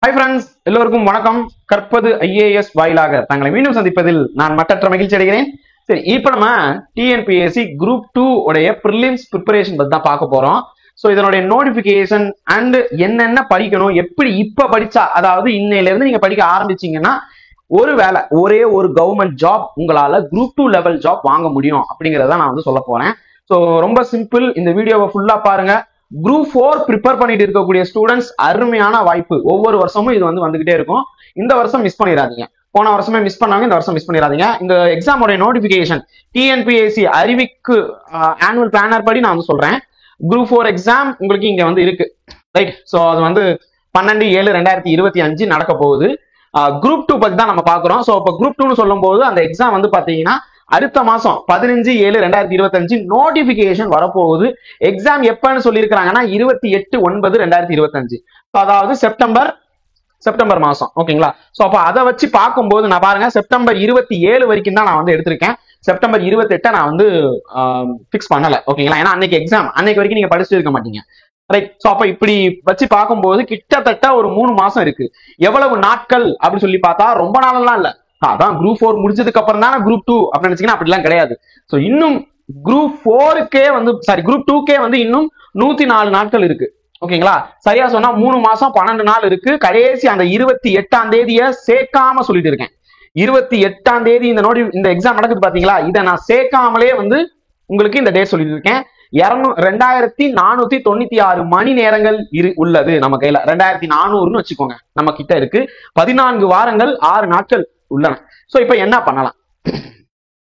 Hi friends, எல்லோருக்கும் வணக்கம். கற்பது ஐஏஎஸ் வாயிலாக தங்களை மீண்டும் சந்திப்பதில் நான் மற்றற்ற மகிழ்ச்சி அடைகிறேன். சரி, இப்போ நம்ம டிஎன்பிஎஸ்சி குரூப் 2 உடைய ப்ரிலிம்ஸ் ப்ரிப்பரேஷன் பத்தி தான் பார்க்க போறோம். ஸோ இதனுடைய நோட்டிபிகேஷன் அண்ட் என்னென்ன படிக்கணும், எப்படி இப்ப படிச்சா, அதாவது இன்னையில இருந்து நீங்க படிக்க ஆரம்பிச்சீங்கன்னா ஒருவேளை ஒரே ஒரு கவர்மெண்ட் ஜாப் உங்களால குரூப் 2 லெவல் ஜாப் வாங்க முடியும் அப்படிங்கறத நான் வந்து சொல்ல போறேன். ஸோ ரொம்ப சிம்பிள், இந்த வீடியோவை ஃபுல்லா பாருங்க. குரூப் 4 ப்ரிப்பேர் பண்ணிட்டு இருக்கக்கூடிய ஸ்டூடெண்ட்ஸ் அருமையான வாய்ப்பு. ஒவ்வொரு வருஷமும் இது வந்துகிட்டே இருக்கும். இந்த வருஷம் மிஸ் பண்ணிடாதீங்க. போன வருஷமே மிஸ் பண்ணாங்க, இந்த வருஷம் மிஸ் பண்ணிடாதீங்க. இந்த எக்ஸாமோட நோட்டிபிகேஷன் டிஎன்பிஎஸ்சி அறிவிக்கு ஆனுவல் பிளானர் படி நான் வந்து சொல்றேன். குரூப் 4 எக்ஸாம் உங்களுக்கு இங்க வந்து இருக்கு, ரைட்? ஸோ அது வந்து 12/7/2025 நடக்க போகுது. குரூப் 2 பத்தி தான் நம்ம பாக்குறோம். ஸோ இப்போ குரூப் 2 சொல்லும் போது அந்த எக்ஸாம் வந்து பாத்தீங்கன்னா அடுத்த மாசம் 15/7/2025 நோட்டிபிகேஷன் வரப்போகுது. எக்ஸாம் எப்பன்னு சொல்லியிருக்காங்கன்னா 28/9/2025, அதாவது செப்டம்பர் மாசம். ஓகேங்களா? சோ அப்ப அதை வச்சு பார்க்கும்போது நான் பாருங்க, செப்டம்பர் 27 வரைக்கும் தான் நான் வந்து எடுத்திருக்கேன். செப்டம்பர் 28 நான் வந்து பிக்ஸ் பண்ணல. ஓகேங்களா? ஏன்னா அன்னைக்கு எக்ஸாம், அன்னைக்கு வரைக்கும் நீங்க படிச்சுட்டு இருக்க மாட்டீங்க, ரைட்? சோ அப்ப இப்படி வச்சு பார்க்கும்போது கிட்டத்தட்ட ஒரு 3 மாசம் இருக்கு. எவ்வளவு நாட்கள் அப்படின்னு சொல்லி பார்த்தா ரொம்ப நாளெல்லாம் இல்ல. அதான் குரூப் 4 முடிச்சதுக்கு அப்புறம் தானே குரூப் 2 அப்படின்னு நினைச்சீங்கன்னா அப்படிலாம் கிடையாது. சோ இன்னும் குரூப் 4க்கே வந்து குரூப் 2க்கே வந்து இன்னும் 104 நாட்கள் இருக்கு. ஓகேங்களா? சரியா சொன்னா 3 மாசம் 12 நாள் இருக்கு. கடைசி அந்த 28ஆம் தேதியை சேர்க்காம சொல்லிட்டு இருக்கேன். 28ஆம் தேதி இந்த எக்ஸாம் நடக்குது பாத்தீங்களா? இதை நான் சேர்க்காமலே வந்து உங்களுக்கு இந்த டேட் சொல்லிட்டு இருக்கேன். 2496 மணி நேரங்கள் உள்ளது நம்ம கையில. 2400ன்னு வச்சுக்கோங்க, நம்ம கிட்ட இருக்கு. 14 வாரங்கள் 6 நாட்கள் உள்ளன. சோ இப்ப என்ன பண்ணலாம்?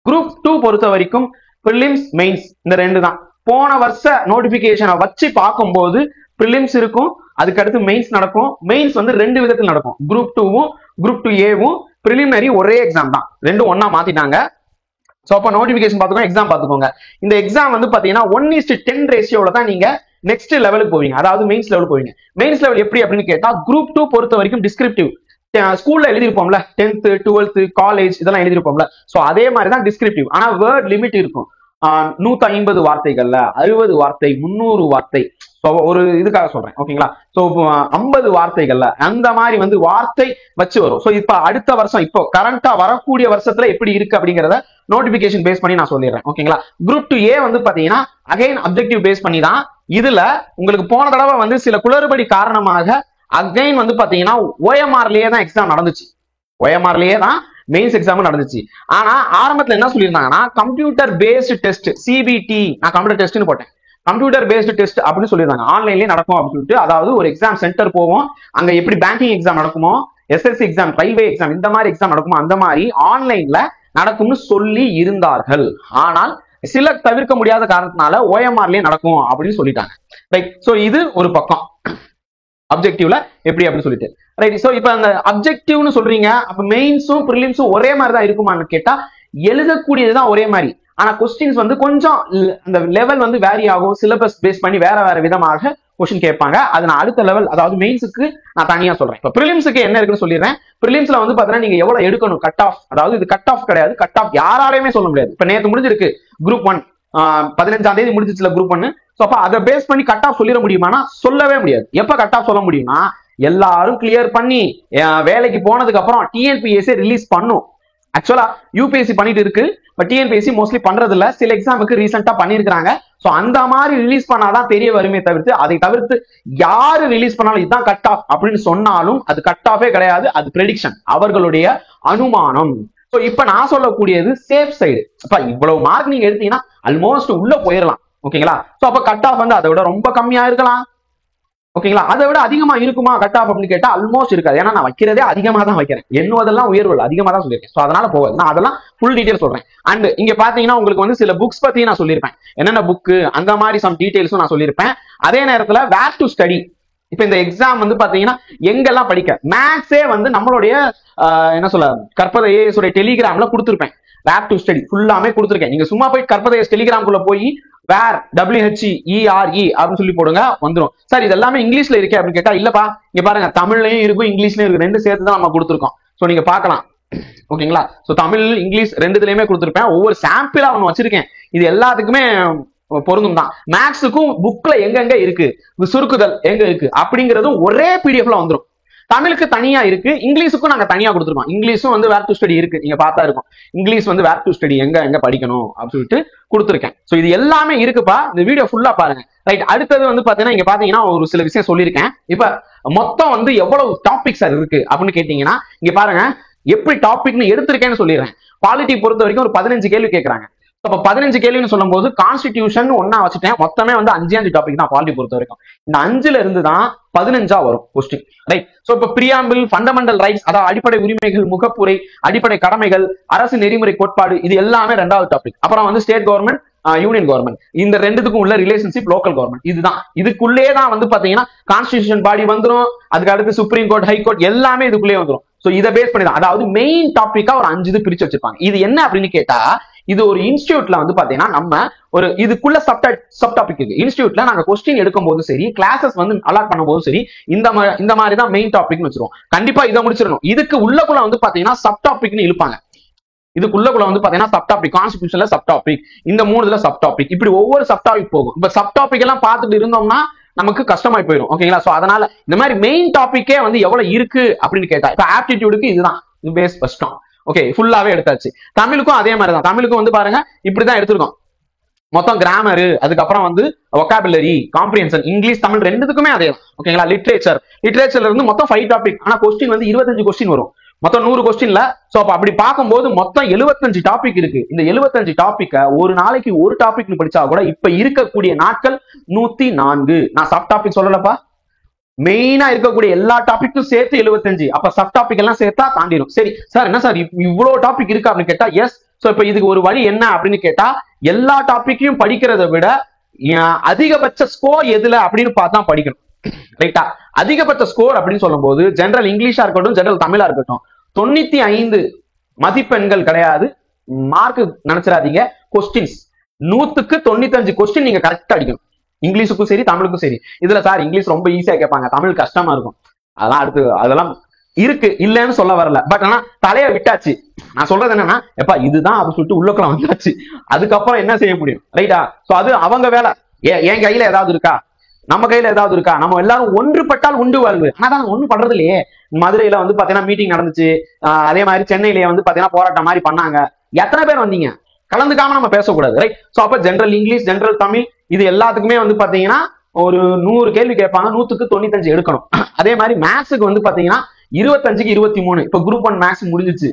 குரூப் 2 பொறுத்த வரைக்கும் பிரிலிம்ஸ் மெயின்ஸ் இந்த ரெண்டு தான். போன வருஷ நோட்டிபிகேஷனை வச்சு பார்க்கும்போது பிரிலிம்ஸ் இருக்கும், அதுக்கு அடுத்து மெயின்ஸ் நடக்கும். மெயின்ஸ் வந்து 2 விதத்தில் நடக்கும். குரூப் 2வும் குரூப் 2A-வும் பிரிலிமினரி ஒரே எக்ஸாம் தான், ரெண்டும் ஒன்னா மாத்திட்டாங்க. சோ அப்ப நோட்டிபிகேஷன் பாத்துக்கோங்க, எக்ஸாம் பாத்துக்கோங்க. இந்த எக்ஸாம் வந்து பாத்தீங்கன்னா 1:10 ரேஷியோல தான் நீங்க நெக்ஸ்ட் லெவலுக்கு போவீங்க, அதாவது மெயின்ஸ் லெவலுக்கு போவீங்க. மெயின்ஸ் லெவல் எப்படி அப்படின்னு கேட்டா, குரூப் 2 பொறுத்த வரைக்கும் டிஸ்கிரிப்டிவ் ஸ்கூல்ல எழுதிருப்போம்ல, 10th 12th காலேஜ் இதெல்லாம் எழுதிருப்போம்ல. சோ அதே மாதிரி தான் டிஸ்கிரிப்டிவ். ஆனா வேர்ட் லிமிட் இருக்கும். 150 வார்த்தைகள்ல 60 வார்த்தை, 300 வார்த்தை. ஒரு இதுக்காக சொல்றேன், ஓகேங்களா? சோ 50 வார்த்தைகள்ல அந்த மாதிரி வந்து வார்த்தை வச்சு வரும். சோ இப்ப அடுத்த வருஷம், இப்போ கரண்டா வரக்கூடிய வருஷத்துல எப்படி இருக்கு அப்படிங்கறத நோட்டிபிகேஷன் பேஸ் பண்ணி நான் சொல்லிடுறேன். ஓகேங்களா? குரூப் 2A வந்து பாத்தீங்கன்னா அகைன் அப்ஜெக்டிவ் பேஸ் பண்ணி தான். இதுல உங்களுக்கு போன தடவை வந்து சில குளறுபடி காரணமாக அகைன் வந்து பாத்தீங்கன்னா OMRலயே தான் எக்ஸாம் நடந்துச்சு. OMRலயே தான் மெயின்ஸ் எக்ஸாம் நடந்துச்சு. ஆனா ஆரம்பத்துல என்ன சொல்லியிருந்தாங்கன்னா கம்ப்யூட்டர் பேஸ்டு டெஸ்ட், CBT, நான் கம்ப்யூட்டர் டெஸ்ட்னு போட்டேன், கம்ப்யூட்டர் பேஸ்டு டெஸ்ட் அப்படின்னு சொல்லியிருந்தாங்க. ஆன்லைன்லயே நடக்கும் அப்படின்னு சொல்லிட்டு, அதாவது ஒரு எக்ஸாம் சென்டர் போவோம், அங்க எப்படி பேங்கிங் எக்ஸாம் நடக்குமோ, SSC எக்ஸாம், ரயில்வே எக்ஸாம் இந்த மாதிரி எக்ஸாம் நடக்குமோ அந்த மாதிரி ஆன்லைன்ல நடக்கும்னு சொல்லி இருந்தார்கள். ஆனால் சில தவிர்க்க முடியாத காரணத்தினால OMRலயே நடக்கும் அப்படின்னு சொல்லிட்டாங்க, ரைட்? சோ இது ஒரு பக்கம் அப்ஜெக்டிவ்ல எப்படி அப்படின்னு சொல்லிட்டு, ரைட்? சோ இப்ப அந்த அப்ஜெக்டிவ்னு சொல்றீங்க, அப்ப மெயின்ஸும் பிரிலிம்ஸும் ஒரே மாதிரி தான் இருக்குமான்னு கேட்டா எழுதக்கூடியதுதான் ஒரே மாதிரி. ஆனா கொஸ்டின்ஸ் வந்து கொஞ்சம் அந்த லெவல் வந்து வேரி ஆகும். சிலபஸ் பேஸ் பண்ணி வேற வேற விதமாக கொஸ்டின் கேட்பாங்க. அது நான் அடுத்த லெவல், அதாவது மெயின்ஸுக்கு நான் தனியா சொல்றேன். இப்ப பிரிலிம்ஸுக்கு என்ன இருக்குன்னு சொல்லிடுறேன். பிரிலிம்ஸ்ல வந்து பாத்தீங்கன்னா நீங்க எவ்வளவு எடுக்கணும், கட் ஆஃப், அதாவது இது கட் ஆஃப் கிடையாது, கட் ஆஃப் யாராலையுமே சொல்ல முடியாது. இப்ப நேற்று முடிஞ்சிருக்கு குரூப் 1, 15ஆம் தேதி முடிஞ்சிச்சுல குரூப் 1. சோ அப்ப அதை பேஸ் பண்ணி கட் ஆஃப் சொல்லிட முடியுமானா சொல்லவே முடியாது. எப்ப கட் ஆஃப் சொல்ல முடியும்னா எல்லாரும் கிளியர் பண்ணி வேலைக்கு போனதுக்கு அப்புறம் டிஎன்பிஎஸ்சி ரிலீஸ் பண்ணும். ஆக்சுவலா யூபிஎஸ்சி பண்ணிட்டு இருக்கு, பட் டிஎன்பிஎஸ்சி மோஸ்ட்லி பண்றது இல்ல. சில எக்ஸாமுக்கு ரீசெண்டா பண்ணிருக்காங்க. சோ அந்த மாதிரி ரிலீஸ் பண்ணாதான் தெரிய வருமே தவிர்த்து, அதை தவிர்த்து யாரு ரிலீஸ் பண்ணாலும் இதுதான் கட் ஆஃப் அப்படின்னு சொன்னாலும் அது கட் ஆஃபே கிடையாது, அது ப்ரெடிக்ஷன், அவர்களுடைய அனுமானம். சோ இப்ப நான் சொல்லக்கூடியது சேஃப் சைடு. அப்ப இவ்வளவு மார்க் நீங்க எடுத்தீங்கன்னா ஆல்மோஸ்ட் உள்ள போயிடலாம். ஓகேங்களா? சோ அப்ப கட் ஆஃப் வந்து அதை விட ரொம்ப கம்மியா இருக்கலாம். ஓகேங்களா? அதை விட அதிகமா இருக்குமா கட் ஆஃப் அப்படின்னு கேட்டா ஆல்மோஸ்ட் இருக்காது. ஏன்னா நான் வைக்கிறதே அதிகமா தான் வைக்கிறேன், என்னதெல்லாம் உயர்வு அதிகமா தான் சொல்லியிருக்கேன். சோ அதனால போகாது, நான் அதெல்லாம் ஃபுல் டீடைல் சொல்றேன். அண்ட் இங்க பாத்தீங்கன்னா உங்களுக்கு வந்து சில புக்ஸ் பத்தி நான் சொல்லியிருப்பேன், என்னென்ன புக்கு அந்த மாதிரி சம் டீடைல்ஸும் நான் சொல்லியிருப்பேன். அதே நேரத்துல வேர் டு ஸ்டடி. இப்ப இந்த எக்ஸாம் வந்து பாத்தீங்கன்னா எங்கெல்லாம் படிக்க, மேத்ஸே வந்து நம்மளுடைய என்ன சொல்ல, கற்பது ஐஏஎஸ் உடைய டெலிகிராம்ல கொடுத்துருப்பேன். வேர் டு ஸ்டடி ஃபுல்லாமே கொடுத்துருக்கேன். நீங்க சும்மா போய் கற்பது ஐஏஎஸ் டெலிகிராம்குள்ள போய் வேர் WHERE அப்படின்னு சொல்லி போடுங்க, வந்துடும். சார் இது எல்லாமே இங்கிலீஷ்ல இருக்கே அப்படின்னு கேட்டா இல்லப்பா, இங்க பாருங்க தமிழ்லயும் இருக்கும் இங்கிலீஷ்லயும் இருக்கு, ரெண்டு சேர்த்து தான் நம்ம கொடுத்துருக்கோம். சோ நீங்க பாக்கலாம். ஓகேங்களா? சோ தமிழ் இங்கிலீஷ் ரெண்டுலயுமே கொடுத்துருப்பேன். ஒவ்வொரு சாம்பிளா ஒண்ணு வச்சிருக்கேன், இது எல்லாத்துக்குமே பொருந்தும் தான். மேக்ஸுக்கும் புக்ல எங்கெங்க இருக்கு, சுருக்குதல் எங்க இருக்கு அப்படிங்கறதும் ஒரே பிடிஎஃப்ல வந்துடும். தமிழுக்கு தனியா இருக்கு, இங்கிலீஷுக்கும் நாங்க தனியா கொடுத்துருக்கோம். இங்கிலீஷும் வந்து வேர் டு ஸ்டடி இருக்கு, நீங்க பார்த்தா இருக்கும். இங்கிலீஷ் வந்து வேர் டு ஸ்டடி எங்க படிக்கணும் அப்படின்னு சொல்லிட்டு கொடுத்துருக்கேன். சோ இது எல்லாமே இருக்குப்பா, இந்த வீடியோ ஃபுல்லா பாருங்க. ரைட், அடுத்தது வந்து பாத்தீங்கன்னா இங்க பாத்தீங்கன்னா ஒரு சில விஷயம் சொல்லியிருக்கேன். இப்ப மொத்தம் வந்து எவ்வளவு டாபிக்ஸ் இருக்கு அப்படின்னு கேட்டீங்கன்னா இங்க பாருங்க, எப்படி டாபிக்னு எடுத்திருக்கேன்னு சொல்லிடுறேன். பாலிட்டி பொறுத்த வரைக்கும் ஒரு 15 கேள்வி கேட்கறாங்க. அப்ப 15 கேள்வின்னு சொல்லும் போது கான்ஸ்டிடியூஷன் ஒன்னா வச்சுட்டேன். மொத்தமே வந்து 5 டாபிக் தான் பாலிட்டி பொறுத்த வரைக்கும். இந்த 5ல இருந்து தான் 15 வரும் கொஸ்டின். ரைட், சோ இப்ப பிரியாம்பிள், ஃபண்டமெண்டல் ரைட்ஸ், அதாவது அடிப்படை உரிமைகள், முகப்புரை, அடிப்படை கடமைகள், அரசு நெறிமுறை கோட்பாடு, இது எல்லாமே 2வது டாபிக். அப்புறம் வந்து ஸ்டேட் கவர்மெண்ட், யூனியன் கவர்மெண்ட், இந்த ரெண்டுத்துக்கும் உள்ள ரிலேஷன்ஷிப், லோக்கல் கவர்மெண்ட், இதுதான். இதுக்குள்ளே தான் வந்து பாத்தீங்கன்னா கான்ஸ்டிடியூஷன் பாடி வந்துரும், அதுக்கு அடுத்து சுப்ரீம் கோர்ட், ஹை கோர்ட் எல்லாமே இதுக்குள்ளே வந்துரும். சோ இதை பேஸ் பண்ணி தான், அதாவது மெயின் டாபிக்கா ஒரு 5 இது பிரிச்சு வச்சிருப்பாங்க. இது என்ன அப்படின்னு கேட்டா, இது ஒரு இன்ஸ்டியூட்ல வந்து பாத்தீங்கன்னா நம்ம ஒரு இதுக்குள்ள சப் டாபிக் இருக்கு. இன்ஸ்டியூட்ல நாங்க கொஸ்டின் எடுக்கும் போது சரி, கிளாஸஸ் வந்து அலாட் பண்ணும் போது சரி, இந்த மாதிரி தான் மெயின் டாபிக்னு வச்சிருவோம். கண்டிப்பா இதை முடிச்சிடணும். இதுக்கு உள்ளக்குள்ள வந்து பாத்தீங்கன்னா சப் டாபிக்னு இழுப்பாங்க. இதுக்குள்ளக்குள்ள வந்து பாத்தீங்கன்னா சப் டாபிக், கான்ஸ்டிடியூஷன்ல சப் டாபிக், இந்த 3 சப் டாபிக், இப்படி ஒவ்வொரு சப் டாபிக் போகும். இப்ப சப் டாபிக் எல்லாம் பார்த்துட்டு இருந்தோம்னா நமக்கு கஷ்டமாய் போயிடும். ஓகேங்களா? சோ அதனால இந்த மாதிரி மெயின் டாபிக்கே வந்து எவ்வளவு இருக்கு அப்படின்னு கேட்டா, இப்ப ஆப்டிடியூடுக்கு இதுதான், இது பேஸ் கஷ்டம். ஓகே, ஃபுல்லாவே எடுத்தாச்சு. தமிழுக்கும் அதே மாதிரி தான். தமிழுக்கும் வந்து பாருங்க இப்படிதான் எடுத்திருக்கோம். மொத்தம் கிராமரு, அதுக்கப்புறம் வந்து வொக்காபுலரி, காம்ப்ரிஹென்ஷன், இங்கிலீஷ் தமிழ் ரெண்டுத்துக்குமே அதே தான். ஓகேங்களா? லிட்ரேச்சர்ல இருந்து மொத்தம் 5 டாபிக். ஆனா கொஸ்டின் வந்து 25 கொஸ்டின் வரும். மொத்தம் 100 கொஸ்டின்ல. சோ அப்ப அப்படி பார்க்கும்போது மொத்தம் 75 டாபிக் இருக்கு. இந்த 75 டாபிக்க ஒரு நாளைக்கு ஒரு டாபிக் படிச்சா கூட இப்ப இருக்கக்கூடிய நாட்கள் 104. நான் சப் டாபிக் சொல்லலப்பா, மெயினா இருக்கக்கூடிய எல்லா டாபிக்கும் சேர்த்து 75. அப்ப சப் டாபிக் எல்லாம் சேர்த்தா தாண்டிடும். சரி சார், என்ன சார் இவ்வளவு டாபிக் இருக்கு அப்படின்னு கேட்டா, எஸ். சோ இப்ப இதுக்கு ஒரு வழி என்ன அப்படின்னு கேட்டா, எல்லா டாபிக்கையும் படிக்கிறத விட அதிகபட்ச ஸ்கோர் எதுல அப்படின்னு பார்த்தா படிக்கணும். ரைட்டா? அதிகபட்ச ஸ்கோர் அப்படின்னு சொல்லும் போது ஜெனரல் இங்கிலீஷா இருக்கட்டும், ஜெனரல் தமிழா இருக்கட்டும், 95 மதிப்பெண்கள் கிடையாது. மார்க் நினைச்சிடாதீங்க, கொஸ்டின்ஸ் 100க்கு 95 கொஸ்டின் நீங்க கரெக்டா அடிக்கணும். இங்கிலீஷுக்கும் சரி, தமிழுக்கும் சரி. இதுல சார் இங்கிலீஷ் ரொம்ப ஈஸியா கேட்பாங்க, தமிழ் கஷ்டமா இருக்கும். அதெல்லாம் அடுத்து அதெல்லாம் இருக்கு, இல்லன்னு சொல்ல வரல. பட் ஆனா தலைய விட்டாச்சு. நான் சொல்றது என்னன்னா, எப்பா இதுதான் அப்படின்னு சொல்லிட்டு உள்ளுக்குள்ள வந்தாச்சு. அதுக்கப்புறம் என்ன செய்ய முடியும்? ரைட்டா? சோ அது அவங்க வேலை. என் கையில ஏதாவது இருக்கா? நம்ம கையில ஏதாவது இருக்கா? நம்ம எல்லாரும் ஒன்றுபட்டால் உண்டு வாழ்வு. ஆனா ஒண்ணும் பண்றது இல்லையே. மதுரையில வந்து பாத்தீங்கன்னா மீட்டிங் நடந்துச்சு. அதே மாதிரி சென்னையிலேயே வந்து பாத்தீங்கன்னா போராட்டம் மாதிரி பண்ணாங்க. எத்தனை பேர் வந்தீங்க? கலந்துக்காம நம்ம பேசக்கூடாது. ரைட்? சோ அப்ப ஜெனரல் இங்கிலீஷ், ஜெனரல் தமிழ், இது எல்லாத்துக்குமே வந்து பாத்தீங்கன்னா ஒரு 100 கேள்வி கேட்பாங்க, 100க்கு 95 எடுக்கணும். அதே மாதிரி மேத்ஸுக்கு வந்து பாத்தீங்கன்னா 25க்கு 23. இப்ப குரூப் 1 மேத்ஸ் முடிஞ்சிச்சு.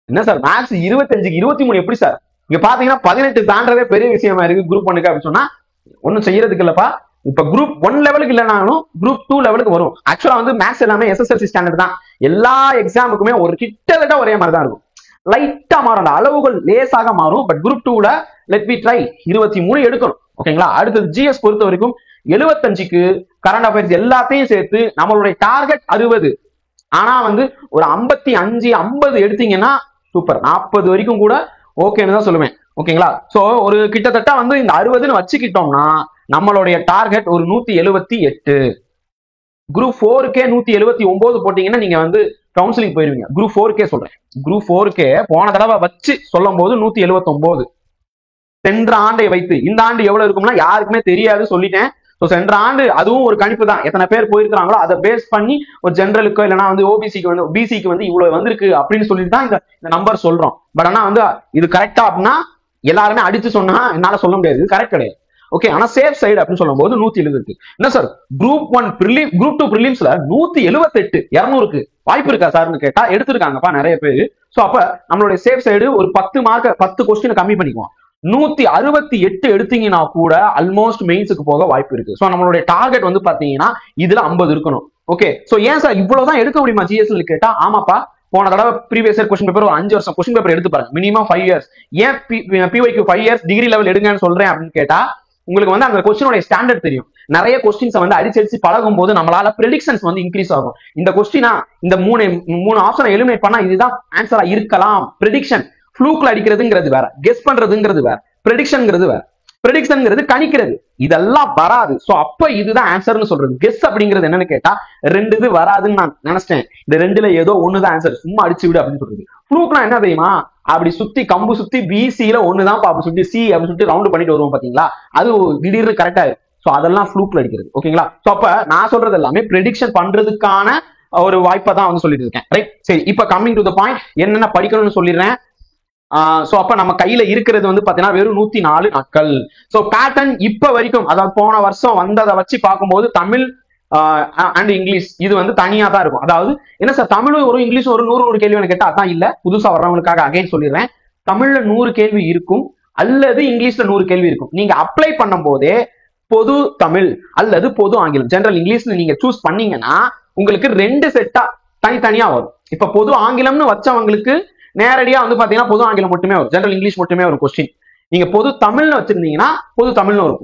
என்ன சார் மேத்ஸ் 25க்கு 23 எப்படி சார்? இங்க பாத்தீங்கன்னா 18 தாண்டதே பெரிய விஷயமா இருக்கு குரூப் 1க்கு அப்படின்னு சொன்னா ஒன்னும் செய்யறதுக்கு இல்லப்பா. இப்ப குரூப் 1 லெவலுக்கு இல்லைனாலும் குரூப் 2 லெவலுக்கு வரும். ஆக்சுவலா வந்து மேத்ஸ் எல்லாமே SSLC ஸ்டாண்டர்ட் தான். எல்லா எக்ஸாமுக்குமே ஒரு கிட்டத்தட்ட ஒரே மாதிரி தான் இருக்கும். லைட்டா மாறும், அந்த அளவுகள் லேசாக மாறும். பட் குரூப் 2ல லெட் மீ ட்ரை 23 எடுக்கணும். ஓகேங்களா? அடுத்தது ஜிஎஸ் பொறுத்த வரைக்கும் 75க்கு கரண்ட் அஃபேர்ஸ் எல்லாத்தையும் சேர்த்து நம்மளுடைய டார்கெட் 60. ஆனா வந்து ஒரு 55 50 எடுத்தீங்கன்னா சூப்பர். 40 வரைக்கும் கூட ஓகேன்னு தான் சொல்லுவேன். ஓகேங்களா? சோ ஒரு கிட்டத்தட்ட வந்து இந்த 60ன்னு வச்சுக்கிட்டோம்னா நம்மளுடைய டார்கெட் ஒரு 178. குரூப் 4கே 179 போட்டீங்கன்னா நீங்க வந்து கவுன்சிலிங் போயிருவீங்க. குரூப் 4கே சொல்றேன். குரூப் 4கே போன தடவை வச்சு சொல்லும் போது 179. சென்ற ஆண்டை வைத்து இந்த ஆண்டு எவ்வளவு இருக்கும்னா யாருக்குமே தெரியாது, சொல்லிட்டேன். சென்ற ஆண்டு அதுவும் ஒரு கணிப்பு தான். எத்தனை பேர் போயிருக்கிறாங்களோ அதை பேஸ் பண்ணி ஒரு ஜெனரலுக்கோ இல்லைன்னா வந்து ஓபிசிக்கு வந்து பிசிக்கு வந்து இவ்வளவு வந்திருக்கு அப்படின்னு சொல்லிட்டு தான் இந்த நம்பர் சொல்றோம். பட் ஆனா வந்து இது கரெக்டா அப்படின்னா எல்லாருமே அடிச்சு சொன்னா என்னால சொல்ல முடியாது, இது கரெக்ட் கிடையாது. ஓகே, ஆனா சேஃப் சைடு அப்படின்னு சொல்லும் போது 170 இருக்கு. என்ன சார் குரூப் 1 பிரிலிம், குரூப் 2 பிரிலிம்ஸ்ல 178 200க்கு வாய்ப்பு இருக்கா சார்னு கேட்டா எடுத்திருக்காங்கப்பா நிறைய பேரு. சோ அப்ப நம்மளுடைய சேஃப் சைடு ஒரு 10 மார்க் 10 கொஸ்டின் கம்மி பண்ணிக்குவோம். 168 எடுத்தீங்கன்னா கூட ஆல்மோஸ்ட் மெயின்ஸுக்கு போக வாய்ப்பு இருக்கு. சோ நம்மளுடைய டார்கெட் வந்து பாத்தீங்கன்னா இதுல 50 இருக்கணும். ஓகே, சோ ஏன் சார் இவ்வளவுதான் எடுக்க முடியுமா ஜிஎஸ்ல கேட்டா, ஆமாப்பா போன தடவை ப்ரீவியஸ் இயர் கொஸ்டின் பேப்பர் ஒரு 5 வருஷம் கொஸ்டின் பேப்பர் எடுத்து பாருங்க, மினிமம் 5 இயர்ஸ். ஏன் பிஒய்க்கு 5 இயர்ஸ் டிகிரி லெவல் எடுங்கன்னு சொல்றேன் அப்படின்னு கேட்டா, உங்களுக்கு வந்து அந்த கொஸ்டினோட ஸ்டாண்டர்ட் தெரியும். நிறைய கொஸ்டின்ஸ் வந்து அடிச்சு பழகும் போது நம்மளால ப்ரெடிக்ஷன்ஸ் வந்து இன்க்ரீஸ் ஆகும். இந்த கொஸ்டினா இந்த மூணு ஆப்ஷனை எலிமினேட் பண்ணா இதுதான் ஆன்சரா இருக்கலாம். ப்ரெடிக்ஷன் ஃப்ளூக்ல அடிக்கிறதுங்கிறது வேற, கெஸ் பண்றதுங்கிறது வேற, ப்ரெடிக்ஷன்ங்கிறது வேற. ப்ரெடிக்ஷன்ங்கிறது கணிக்கிறது, இதெல்லாம் வராது. சோ அப்ப இதுதான் ஆன்சர்னு சொல்றது. கெஸ் அப்படிங்கிறது என்னன்னு கேட்டா 2 இது வராதுன்னு நான் நினைச்சிட்டேன், இந்த 2ல ஏதோ ஒண்ணுதான் ஆன்சர், சும்மா அடிச்சு விடு அப்படின்னு சொல்றது. ஃப்ளூக்னா என்ன தெரியுமா, அப்படி சுத்தி கம்பு சுத்தி பிசில ஒண்ணுதான் அப்படி சுத்தி சி அப்படின்னு சொல்லிட்டு ரவுண்ட் பண்ணிட்டு வருவோம் பாத்தீங்களா, அது திடீர்னு கரெக்டா இருக்கும். சோ அதெல்லாம் ஃப்ளூக்ல அடிக்கிறது. ஓகேங்களா? சோ அப்ப நான் சொல்றது எல்லாமே ப்ரெடிக்ஷன் பண்றதுக்கான ஒரு வாய்ப்பை தான் வந்து சொல்லிட்டு இருக்கேன். ரைட், சரி, இப்ப கம்மிங் டு த பாயிண்ட், என்னென்ன படிக்கணும்னு சொல்லிடுறேன். சோ அப்ப நம்ம கையில இருக்கிறது வந்து பாத்தீங்கன்னா வெறும் 104 நாட்கள். சோ பேட்டர்ன் இப்ப வரைக்கும், அதாவது போன வருஷம் வந்ததை வச்சு பார்க்கும்போது தமிழ் அண்ட் இங்கிலீஷ் இது வந்து தனியா தான் இருக்கும். அதாவது என்ன சார், தமிழும் ஒரு இங்கிலீஷும் ஒரு 100 கேள்வி கேட்டா அதான் இல்ல. புதுசா வர்றவங்களுக்காக அகைன் சொல்லிடுறேன், தமிழ்ல 100 கேள்வி இருக்கும் அல்லது இங்கிலீஷ்ல 100 கேள்வி இருக்கும். நீங்க அப்ளை பண்ணும் போதே பொது தமிழ் அல்லது பொது ஆங்கிலம், ஜெனரல் இங்கிலீஷ்ல நீங்க சூஸ் பண்ணீங்கன்னா உங்களுக்கு 2 செட்டா தனித்தனியா வரும். இப்ப பொது ஆங்கிலம்னு வச்சவங்களுக்கு நேரடியா வந்து பாத்தீங்கன்னா பொது ஆங்கிலம் மட்டுமே வரும், ஜெனரல் இங்கிலீஷ் மட்டுமே ஒரு கொஸ்டின். நீங்க பொது தமிழ்னு வச்சிருந்தீங்கன்னா பொது தமிழ்னு வரும்.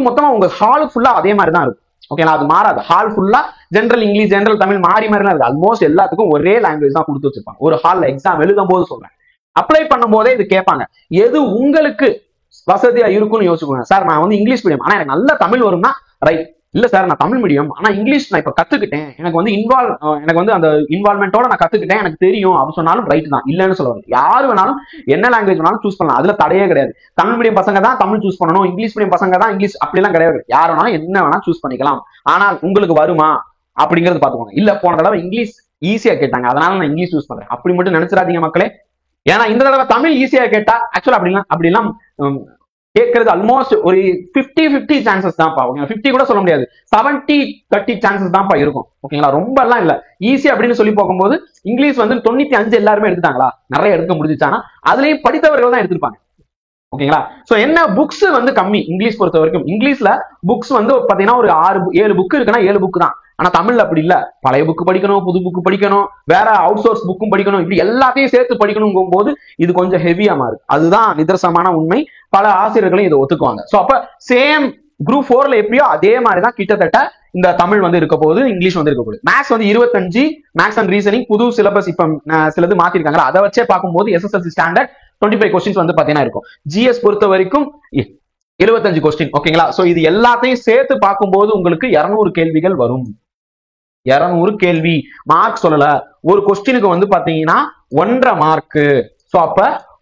மொத்தமா உங்க ஹால் ஃபுல்லா அதே மாதிரி தான் இருக்கும். ஓகேங்களா, அது மாறாது. ஹால் ஃபுல்லா ஜெனரல் இங்கிலீஷ் ஜெனரல் தமிழ் மாறி மாறிலாம் இருக்கு. ஆல்மோஸ்ட் எல்லாத்துக்கும் ஒரே லாங்குவேஜ் தான் கொடுத்து வச்சிருப்பாங்க. ஒரு ஹால்ல எக்ஸாம் எழுதும் போது சொல்றேன், அப்ளை பண்ணும் போதே இது கேட்பாங்க, எது உங்களுக்கு வசதியா இருக்கும்னு யோசிச்சுக்கோங்க. சார் நான் வந்து இங்கிலீஷ் மீடியம் ஆனா எனக்கு நல்ல தமிழ் வரும்னா ரைட், இல்ல சார் நான் தமிழ் மீடியம் ஆனா இங்கிலீஷ் நான் இப்ப கத்துக்கிட்டேன், எனக்கு வந்து அந்த இன்வால்மெண்டோட நான் கத்துக்கிட்டேன், எனக்கு தெரியும் அப்படின்னு சொன்னாலும் ரைட் தான், இல்லன்னு சொல்லுவாங்க. யாரு வேணாலும் என்ன லாங்குவேஜ் வேணாலும் சூஸ் பண்ணலாம், அதுல தடையே கிடையாது. தமிழ் மீடியம் பசங்க தான் தமிழ் சூஸ் பண்ணணும், இங்கிலீஷ் மீடியம் பசங்க தான் இங்கிலீஷ், அப்படிலாம் கிடையாது. யார் வேணாலும் என்ன வேணா சூஸ் பண்ணிக்கலாம். ஆனால் உங்களுக்கு வருமா அப்படிங்கறது பாத்துக்கோங்க. இல்ல போன தடவை இங்கிலீஷ் ஈஸியா கேட்டாங்க அதனால நான் இங்கிலீஷ் சூஸ் பண்றேன் அப்படி மட்டும் நினைச்சிடாதீங்க மக்களே. ஏன்னா இந்த தடவை தமிழ் ஈஸியா கேட்டா ஆக்சுவலா அப்படிலாம் கேட்கறது ஆல்மோஸ்ட் ஒரு 50-50 சான்சஸ் தான்ப்பா. 50 கூட சொல்ல முடியாது, 70-30 சான்சஸ் தான்ப்பா இருக்கும். ஓகேங்களா, ரொம்ப எல்லாம் இல்ல. ஈஸி அப்படின்னு சொல்லி போகும்போது இங்கிலீஷ் வந்து 95 எல்லாருமே எடுத்துட்டாங்களா, நிறைய எடுக்க முடிஞ்சுச்சானா அதுலயும் படித்தவர்கள் தான் எடுத்திருப்பாங்க. ஓகேங்களா, சோ என்ன புக்ஸ் வந்து கம்மி இங்கிலீஷ் பொறுத்த வரைக்கும். இங்கிலீஷ்ல புக்ஸ் வந்து பாத்தீங்கன்னா ஒரு 6-7 புக் இருக்குன்னா 7 புக் தான். ஆனா தமிழ்ல அப்படி இல்ல, பழைய புக் படிக்கணும், புது புக் படிக்கணும், வேற அவுட் சோர்ஸ் புக்கும் படிக்கணும், இப்படி எல்லாத்தையும் சேர்த்து படிக்கணும் போது இது கொஞ்சம் ஹெவியா மாறு. அதுதான் நிதர்சனமான உண்மை. பல ஆசிரியர்களும் இதை ஒத்துக்குவாங்க. சோ அப்ப சேம் குரூப் 4ல எப்படியோ அதே மாதிரிதான் கிட்டத்தட்ட இந்த தமிழ் வந்து இருக்க போகுது, இங்கிலீஷ் வந்து இருக்க போகுது. மேக்ஸ் வந்து 25, மேக்ஸ் அண்ட் ரீசனிங் புது சிலபஸ் இப்ப சிலது மாத்திருக்காங்க. அதை வச்சே பார்க்கும்போது SSLC ஸ்டாண்டர்ட் 25 கொஸ்டின்ஸ் வந்து பாத்தீங்கன்னா இருக்கும். ஜிஎஸ் பொறுத்த வரைக்கும் 75 கொஸ்டின். ஓகேங்களா, சோ இது எல்லாத்தையும் சேர்த்து பார்க்கும்போது உங்களுக்கு 200 கேள்விகள் வரும். 200 கேள்வி மார்க் சொல்லல, ஒரு கொஸ்டினுக்கு வந்து பாத்தீங்கன்னா 1.5 மார்க். சோ அப்ப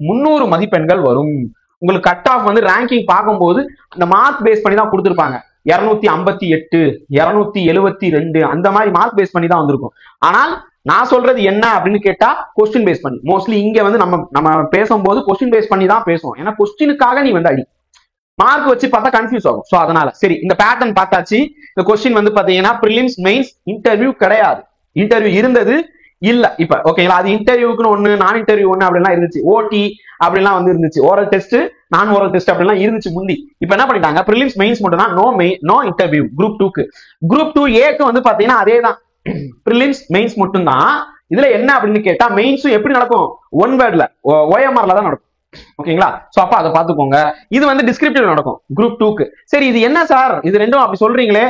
300 மதிப்பெண்கள் வரும். உங்களுக்கு கட் ஆஃப் வந்து ரேங்கிங் பார்க்கும்போது அந்த மார்க் பேஸ் பண்ணி தான் கொடுத்துருப்பாங்க. 258, 272 அந்த மாதிரி மார்க் பேஸ் பண்ணி தான் வந்திருக்கும். ஆனால் நான் சொல்றது என்ன அப்படின்னு கேட்டா கொஸ்டின் பேஸ் பண்ணி. மோஸ்ட்லி இங்க வந்து நம்ம பேசும்போது கொஸ்டின் பேஸ் பண்ணி தான் பேசுவோம். ஏன்னா கொஸ்டினுக்காக நீ வந்து அடி, மார்க் வச்சு பார்த்தா கன்ஃபியூஸ் ஆகும். சோ அதனால சரி, இந்த பேட்டர்ன் பார்த்தாச்சு. இந்த கொஸ்டின் வந்து பாத்தீங்கன்னா பிரிலிம்ஸ் மெயின்ஸ் இன்டர்வியூ கிடையாது. இன்டர்வியூ இருந்தது இல்ல இப்ப. ஓகேங்களா, அது இன்டர்வியூக்குன்னு ஒண்ணு, நான் இன்டர்வியூ ஒண்ணு அப்படிலாம் இருந்துச்சு. ஓடி அப்படிலாம் வந்து இருந்துச்சு, ஓரல் டெஸ்ட் நான் ஓரல் டெஸ்ட் அப்படிலாம் இருந்துச்சு முந்தி. இப்ப என்ன பண்ணிட்டாங்க, பிரிலிம்ஸ் மெயின்ஸ் மட்டும் தான், நோ இன்டர்வியூ. குரூப் 2க்கு, குரூப் 2A வந்து பாத்தீங்கன்னா அதே தான், பிரிலிம்ஸ் மெயின்ஸ் மட்டும் தான். இதுல என்ன அப்படின்னு கேட்டா மெயின்ஸும் எப்படி நடக்கும், ஒன் வேர்ட்ல OMRல தான் நடக்கும். ஓகேங்களா, சோ அப்ப அதை பாத்துக்கோங்க. இது வந்து டிஸ்கிரிப்டிவ் நடக்கும் குரூப் 2க்கு. சரி, இது என்ன சார் இது ரெண்டும் அப்படி சொல்றீங்களே,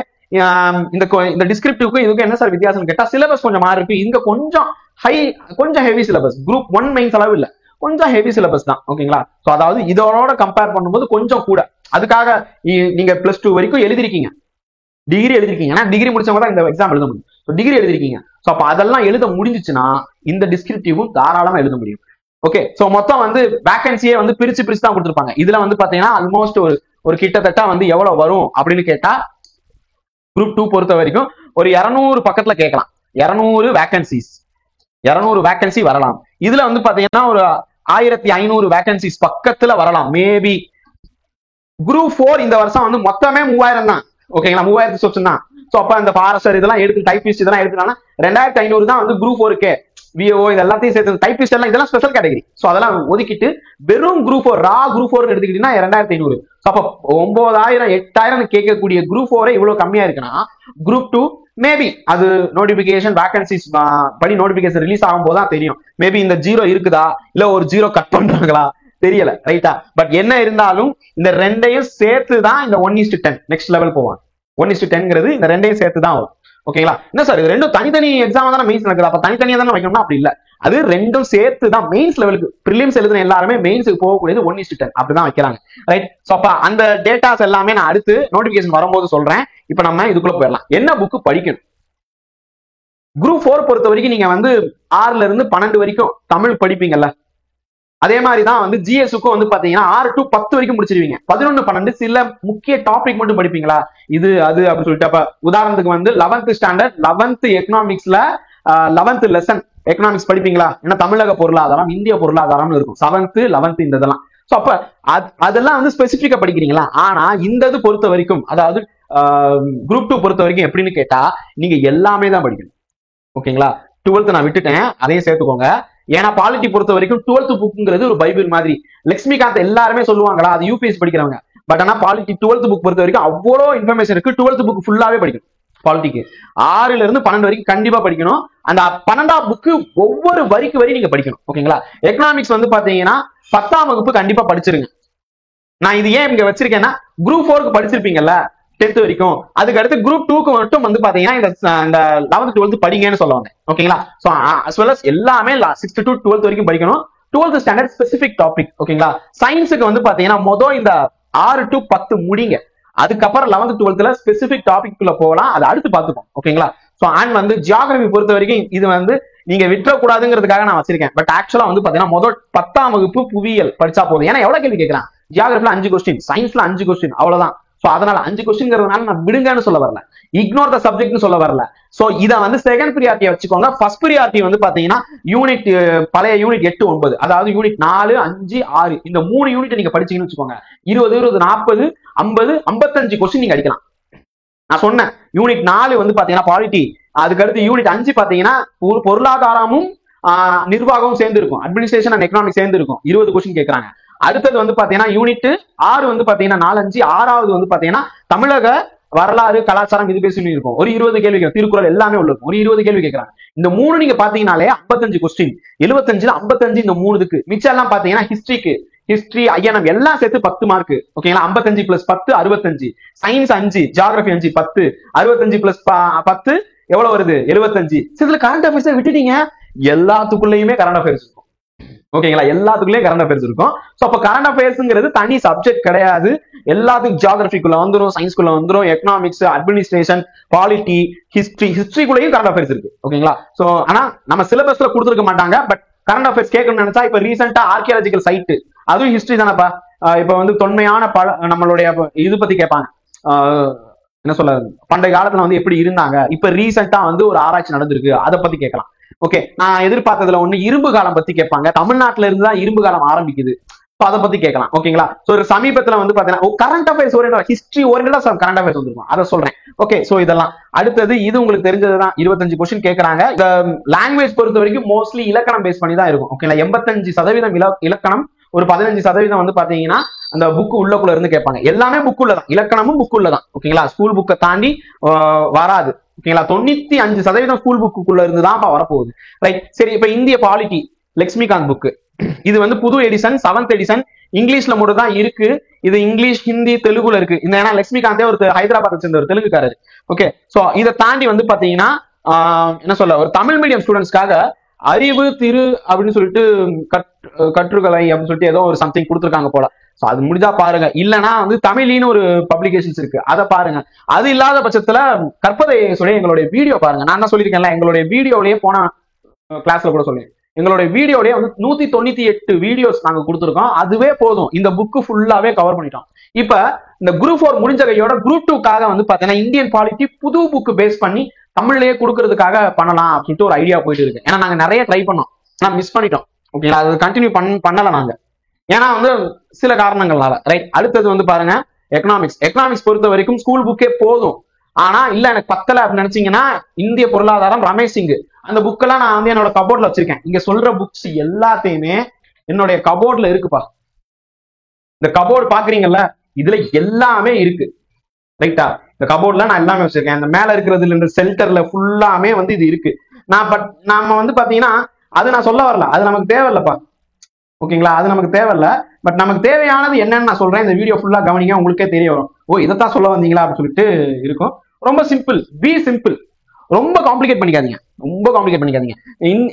இந்த டிஸ்கிரிப்டிவ்க்கு இதுக்கு என்ன சார் வித்தியாசம் கேட்டா சிலபஸ் கொஞ்சம் மாறி இருக்கு. இங்க கொஞ்சம் ஹெவி சிலபஸ், குரூப் 1 மெயின்ஸ் அளவு இல்ல, கொஞ்சம் ஹெவி சிலபஸ் தான். ஓகேங்களா, சோ அதாவது இதோட கம்பேர் பண்ணும்போது கொஞ்சம் கூட. அதுக்காக நீங்க +2 வரைக்கும் எழுதிருக்கீங்க, டிகிரி எழுதிருக்கீங்க, ஏன்னா டிகிரி முடிச்சவங்க தான் இந்த எக்ஸாம் எழுத முடியும். டிகிரி எழுதிருக்கீங்க, சோ அப்ப அதெல்லாம் எழுத முடிஞ்சிச்சுன்னா இந்த டிஸ்கிரிப்டிவும் தாராளமா எழுத முடியும். ஓகே, சோ மொத்தம் வந்து வேகன்சியே வந்து பிரிச்சு தான் கொடுத்துருப்பாங்க. இதுல வந்து பாத்தீங்கன்னா ஆல்மோஸ்ட் ஒரு கிட்டத்தட்ட வந்து எவ்வளவு வரும் அப்படின்னு கேட்டா குரூப் 2 பொறுத்த வரைக்கும் ஒரு 200 பக்கத்துல கேட்கலாம். 200 வேகன்சி வரலாம். இதுல வந்து பாத்தீங்கன்னா ஒரு 1500 வேகன்சிஸ் பக்கத்துல வரலாம் மேபி. குரூப் 4 இந்த வருஷம் வந்து மொத்தமே 3000 தான். ஓகேங்களா, 3000 சொச்சம் தான். சோ அப்ப இந்த ஃபாரஸ்டர் இதெல்லாம் எடுத்து டைபிஸ்ட் இதெல்லாம் எடுத்துட்டாங்கன்னா 2500 தான் வந்து குரூப் 4க்கு. VO இது எல்லாத்தையும் சேர்த்து டைபிஸ்ட் எல்லாம் இதெல்லாம் ஸ்பெஷல் கேட்டகரி. சோ அதெல்லாம் ஒதுக்கிட்டு வெறும் குரூப் 4 ரா குரூப் 4 எடுத்துக்கிட்டீங்கன்னா 2500. அப்ப 9000 8000 கேட்கக்கூடிய குரூப் 4 இவ்வளவு கம்மியா இருக்குன்னா குரூப் 2 மேபி அது நோட்டிபிகேஷன் வேகன்சிஸ் படி நோட்டிபிகேஷன் ரிலீஸ் ஆகும் போதுதான் தெரியும். மேபி இந்த 0 இருக்குதா இல்ல ஒரு 0 கட் பண்றாங்களா தெரியல, ரைட்டா. பட் என்ன இருந்தாலும் இந்த ரெண்டையும் சேர்த்து தான் இந்த 1:10 நெக்ஸ்ட் லெவல் போவாங்க. 1:10ங்கிறது இந்த ரெண்டையும் சேர்த்து தான் வரும். ஓகேங்களா, என்ன சார் இது ரெண்டும் தனித்தனி எக்ஸாம் தானே மெயின்ஸ் நடக்குது, அப்ப தனித்தனியா தானே வைக்கணும்னா அப்படி இல்ல, அது ரெண்டும் சேர்த்து தான் மெயின்ஸ் லெவலுக்கு. பிரிலிம்ஸ் எழுதுன எல்லாருமே மெயின்ஸுக்கு போகக்கூடியது 1:10 அப்படிதான் வைக்கிறாங்க, ரைட். சோ அப்ப அந்த டேட்டாஸ் எல்லாமே நான் அடுத்து நோட்டிபிகேஷன் வரும்போது சொல்றேன். இப்ப நம்ம இதுக்குள்ள போயிடலாம். என்ன புக் படிக்கணும். குரூப் 4 பொறுத்த வரைக்கும் நீங்க வந்து 6ல இருந்து 12 வரைக்கும் தமிழ் படிப்பீங்கல்ல, அதே மாதிரிதான் வந்து ஜிஎஸ்க்கும் வந்து பாத்தீங்கன்னா 6 to 10 வரைக்கும் முடிச்சிருவீங்க. 11, 12 சில முக்கிய டாபிக் மட்டும் படிப்பீங்களா, இது அது அப்படின்னு சொல்லிட்டு. அப்ப உதாரணத்துக்கு வந்து 11th standard 11th எக்கனாமிக்ஸ்ல 11th lesson economics படிப்பீங்களா? ஏன்னா தமிழக பொருளாதாரம், இந்திய பொருளாதாரம்னு இருக்கும் 7th 11th இந்த இதெல்லாம். சோ அப்ப அதெல்லாம் வந்து ஸ்பெசிபிக்கா படிக்கிறீங்களா? ஆனா இந்த இது பொறுத்த வரைக்கும், அதாவது குரூப் 2 பொறுத்த வரைக்கும் எப்படின்னு கேட்டா நீங்க எல்லாமே தான் படிக்கணும். ஓகேங்களா? 12th நான் விட்டுட்டேன், அதையும் சேர்த்துக்கோங்க. ஏன்னா பாலிட்டி பொறுத்த வரைக்கும் 12th புக்குங்கிறது ஒரு பைபிள் மாதிரி. லட்சுமிகாந்த் எல்லாருமே சொல்லுவாங்களா, அது யூபிஎஸ் படிக்கிறவங்க. பட் ஆனா பாலிட்டி 12th புக் பொறுத்த வரைக்கும் அவ்வளோ இன்ஃபர்மேஷன் இருக்கு. 12th புக் ஃபுல்லாவே படிக்கணும். பாலிட்டிக்கு 6ல இருந்து 12 வரைக்கும் கண்டிப்பா படிக்கணும். அந்த 12ஆம் புக்கு ஒவ்வொரு வரிக்கு வரி நீங்க படிக்கணும். ஓகேங்களா? எக்கனாமிக்ஸ் வந்து பாத்தீங்கன்னா 10ஆம் வகுப்பு கண்டிப்பா படிச்சிருங்க. நான் இது ஏன் இங்க வச்சிருக்கேன்னா, குரூப் 4க்கு படிச்சிருப்பீங்கல்ல 10th வரைக்கும், அதுக்கு அடுத்து குரூப் 2க்கு மட்டும் வந்து பாத்தீங்கன்னா இந்த 11th 12th படிங்கன்னு சொல்லுவாங்க. ஓகேங்களா? சோ as well as எல்லாமே 6th to 12th வரைக்கும் படிக்கணும். 12th standard specific topic. ஓகேங்களா? சயின்ஸுக்கு வந்து பாத்தீங்கன்னா மொதல் இந்த 6 to 10 முடிங்க. அதுக்கப்புறம் 11th 12thல ஸ்பெசிபிக் டாபிக் குள்ள போகலாம். அதை அடுத்து பார்த்துப்போம். ஓகேங்களா? சோ அண்ட் வந்து ஜியோகிராபி பொறுத்த வரைக்கும் இது வந்து நீங்க விட்டுறக்கூடாதுங்கிறதுக்காக நான் வச்சிருக்கேன். பட் ஆக்சுவலா வந்து பாத்தீங்கன்னா முதல் 10ஆம் வகுப்பு புவியியல் படிச்சா போதும். ஏன்னா எவ்வளவு கேள்வி கேட்கறான், ஜியோகிராபில 5 கொஸ்டின், சயின்ஸ்ல 5 கொஸ்டின், அவ்வளவுதான். சோ அதனால 5 கொஸ்டின்ங்கிறதுனால நான் விடுங்கன்னு சொல்ல வரல, இக்னோர் த சப்ஜெக்ட்னு சொல்ல வரல. சோ இத வந்து செகண்ட் ப்ரியாரிட்டியா வச்சுக்கோங்க. ஃபர்ஸ்ட் ப்ரியாரிட்டி வந்து பாத்தீங்கன்னா யூனிட், பழைய யூனிட் 8 9, அதாவது யூனிட் 4 5 6 இந்த 3 யூனிட் நீங்க படிச்சீங்கன்னு வச்சுக்கோங்க, 20 20 40 50 55 கொஸ்டின் நீங்க அடிக்கலாம். நான் சொன்னேன் யூனிட் 4 வந்து பாத்தீங்கன்னா பாலிட்டி, அதுக்கடுத்து யூனிட் 5 பாத்தீங்கன்னா பொருளாதாரமும் நிர்வாகமும் சேர்ந்து இருக்கும், அட்மினிஸ்ட்ரேஷன் அண்ட் எக்கனாமிக் சேர்ந்து இருக்கும். 20 கொஸ்டின் கேட்கறாங்க. அடுத்தது வந்து பாத்தீங்கன்னா யூனிட் 6 வந்து பாத்தீங்கன்னா 4 5 6வது வந்து பாத்தீங்கன்னா தமிழக வரலாறு கலாச்சாரம் இது பேசி இருக்கும். ஒரு 20 கேள்வி, திருக்குறள் எல்லாமே உள்ள இருக்கும். ஒரு 20 கேள்வி கேட்கறாங்க. இந்த 3 நீங்க பாத்தீங்கன்னாலே 55 கொஸ்டின், 75ல 55 இந்த 3 இதுக்கு. மிச்சம் எல்லாம் பாத்தீங்கன்னா ஹிஸ்டரிக்கு, ஹிஸ்டரி ஐஎன்எம் எல்லாம் சேர்த்து 10 மார்க். ஓகேங்களா? 55 பிளஸ் 10 65, சயின்ஸ் 5, ஜியோகிராபி 5 10, 65 பிளஸ் 10 எவ்வளவு வருது 75. இதுல கரண்ட் அஃபேர்ஸ் விட்டுட்டீங்க, எல்லாத்துக்குள்ளயுமே கரண்ட் அஃபேர்ஸ் இருக்கும். ஓகேங்களா? எல்லாத்துக்குள்ளயும் கரண்ட் அஃபேர்ஸ் இருக்கும். சோ அப்ப கரண்ட் அஃபேர்ஸ்ங்கிறது தனி சப்ஜெக்ட் கிடையாது. எல்லாத்துக்கும் ஜியோகிராபிக்குள்ள வந்துரும், சயின்ஸ்குள்ள வந்துரும், எக்கனாமிக்ஸ், அட்மினிஸ்ட்ரேஷன், பாலிட்டி, ஹிஸ்டரிக்குள்ளேயும் கரண்ட் அஃபேர்ஸ் இருக்கு. ஓகேங்களா? சோ ஆனா நம்ம சிலபஸ்ல கொடுத்துருக்க மாட்டாங்க. பட் கரண்ட் அஃபேர்ஸ் கேட்கணும்னு நினைச்சா இப்ப ரீசெண்டா ஆர்கியாலஜிக்கல் சைட், அதுவும் ஹிஸ்டரி தானப்பா. இப்ப வந்து தொன்மையான நம்மளுடைய இது பத்தி கேட்பாங்க, என்ன சொல்ல, பண்டைய காலத்துல வந்து எப்படி இருந்தாங்க, இப்ப ரீசெண்டா வந்து ஒரு ஆராய்ச்சி நடந்திருக்கு, அதை பத்தி கேட்கலாம். ஓகே, நான் எதிர்பார்த்ததுல ஒண்ணு இரும்பு காலம் பத்தி கேட்பாங்க. தமிழ்நாட்டுல இருந்து தான் இரும்பு காலம் ஆரம்பிக்குது, அதை பத்தி கேட்கலாம். ஓகேங்களா? சோ ஒரு சமீபத்துல வந்து பாத்தீங்கன்னா கரண்ட் அஃபேர்ஸ் ஓரியன்டா, ஹிஸ்டரி ஓரியன்டா கரண்ட் அஃபேர்ஸ் வந்துருக்கும், அதை சொல்றேன். ஓகே, சோ இதெல்லாம் அடுத்தது இது உங்களுக்கு தெரிஞ்சதுதான். 25 கொஸ்டின் கேட்கறாங்க. இந்த லாங்குவேஜ் பொறுத்த வரைக்கும் மோஸ்ட்லி இலக்கணம் பேஸ் பண்ணி தான் இருக்கும். ஓகேங்களா? 85% இலக்கணம், ஒரு 15% வந்து பாத்தீங்கன்னா அந்த புக்கு உள்ளக்குள்ள இருந்து கேட்பாங்க. எல்லாமே புக்குள்ள தான், இலக்கணமும் புக்குள்ள தான். ஓகேங்களா? ஸ்கூல் புக்கை தாண்டி வராது. ஓகேங்களா? 95% ஸ்கூல் புக்குள்ள இருந்து தான் வரப்போகுது. ரைட், சரி. இப்ப இந்திய பாலிட்டி லட்சுமிகாந்த் புக்கு, இது வந்து புது எடிஷன், 7th எடிஷன், இங்கிலீஷ்ல மட்டும் தான் இருக்கு. இது இங்கிலீஷ், ஹிந்தி, தெலுங்குல இருக்கு. இந்த ஏன்னா லட்சுமிகாந்தே ஒரு ஹைதராபாத் சேர்ந்த ஒரு தெலுங்குக்காரர். ஓகே, சோ இதை தாண்டி வந்து பாத்தீங்கன்னா என்ன சொல்ல, ஒரு தமிழ் மீடியம் ஸ்டூடெண்ட்ஸ்க்காக அறிவு திரு அப்படின்னு சொல்லிட்டு கற்றுக்கலை அப்படின்னு சொல்லிட்டு ஏதோ ஒரு சம்திங் கொடுத்துருக்காங்க போல. சோ அது முடிஞ்சா பாருங்க. இல்லைன்னா வந்து தமிழின்னு ஒரு பப்ளிகேஷன்ஸ் இருக்கு, அதை பாருங்க. அது இல்லாத பட்சத்துல கற்பதை சொல்லி எங்களுடைய வீடியோ பாருங்க. நான் தான் சொல்லியிருக்கேன்ல, எங்களுடைய வீடியோலயே போன கிளாஸ்ல கூட சொல்லுவேன், எங்களுடைய வீடியோலயே வந்து 198 வீடியோஸ் நாங்க கொடுத்துருக்கோம். அதுவே போதும், இந்த புக்கு ஃபுல்லாவே கவர் பண்ணிட்டோம். இப்ப இந்த குரூப் 4 முடிஞ்ச கையோட குரூப் 2க்காக வந்து பாத்தீங்கன்னா இந்தியன் பாலிட்டி புது புக்கு பேஸ் பண்ணி தமிழ்லயே கொடுக்கறதுக்காக பண்ணலாம் அப்படின்ட்டு ஒரு ஐடியா போயிட்டு இருக்கு. ஏன்னா நாங்க நிறைய ட்ரை பண்ணோம், ஆனா மிஸ் பண்ணிட்டோம். ஓகேங்களா? அது கண்டினியூ பண்ணல நாங்க, ஏன்னா வந்து சில காரணங்கள்னால. ரைட், அடுத்தது வந்து பாருங்க எக்கனாமிக்ஸ். எக்கனாமிக்ஸ் பொறுத்த வரைக்கும் ஸ்கூல் புக்கே போதும். ஆனா இல்ல எனக்கு பத்தல அப்படின்னு நினைச்சீங்கன்னா இந்திய பொருளாதாரம் ரமேஷ் சிங், அந்த புக்கெல்லாம் நான் வந்து என்னோட கபோர்ட்ல வச்சிருக்கேன். இங்க சொல்ற புக்ஸ் எல்லாத்தையுமே என்னுடைய கபோர்ட்ல இருக்குப்பா. இந்த கபோர்டு பாக்குறீங்கல்ல, இதுல எல்லாமே இருக்கு. ரைட்டா? இந்த கபோர்ட்ல நான் எல்லாமே வச்சிருக்கேன். இந்த மேல இருக்கிறதுல இந்த செல்டர்ல ஃபுல்லாமே வந்து இது இருக்கு. நாம வந்து பாத்தீங்கன்னா அது நான் சொல்ல வரல, அது நமக்கு தேவையில்லப்பா. ஓகேங்களா? அது நமக்கு தேவையில்ல. பட் நமக்கு தேவையானது என்னன்னு நான் சொல்றேன். இந்த வீடியோ ஃபுல்லா கவனிங்க, உங்களுக்கே தெரிய வரும். ஓ, இதைத்தான் சொல்ல வந்தீங்களா அப்படின்னு சொல்லிட்டு இருக்கும். ரொம்ப சிம்பிள், பி சிம்பிள். ரொம்ப காம்ப்ளிகேட் பண்ணிக்காதீங்க, ரொம்ப காம்ப்ளிகேட் பண்ணிக்காதீங்க.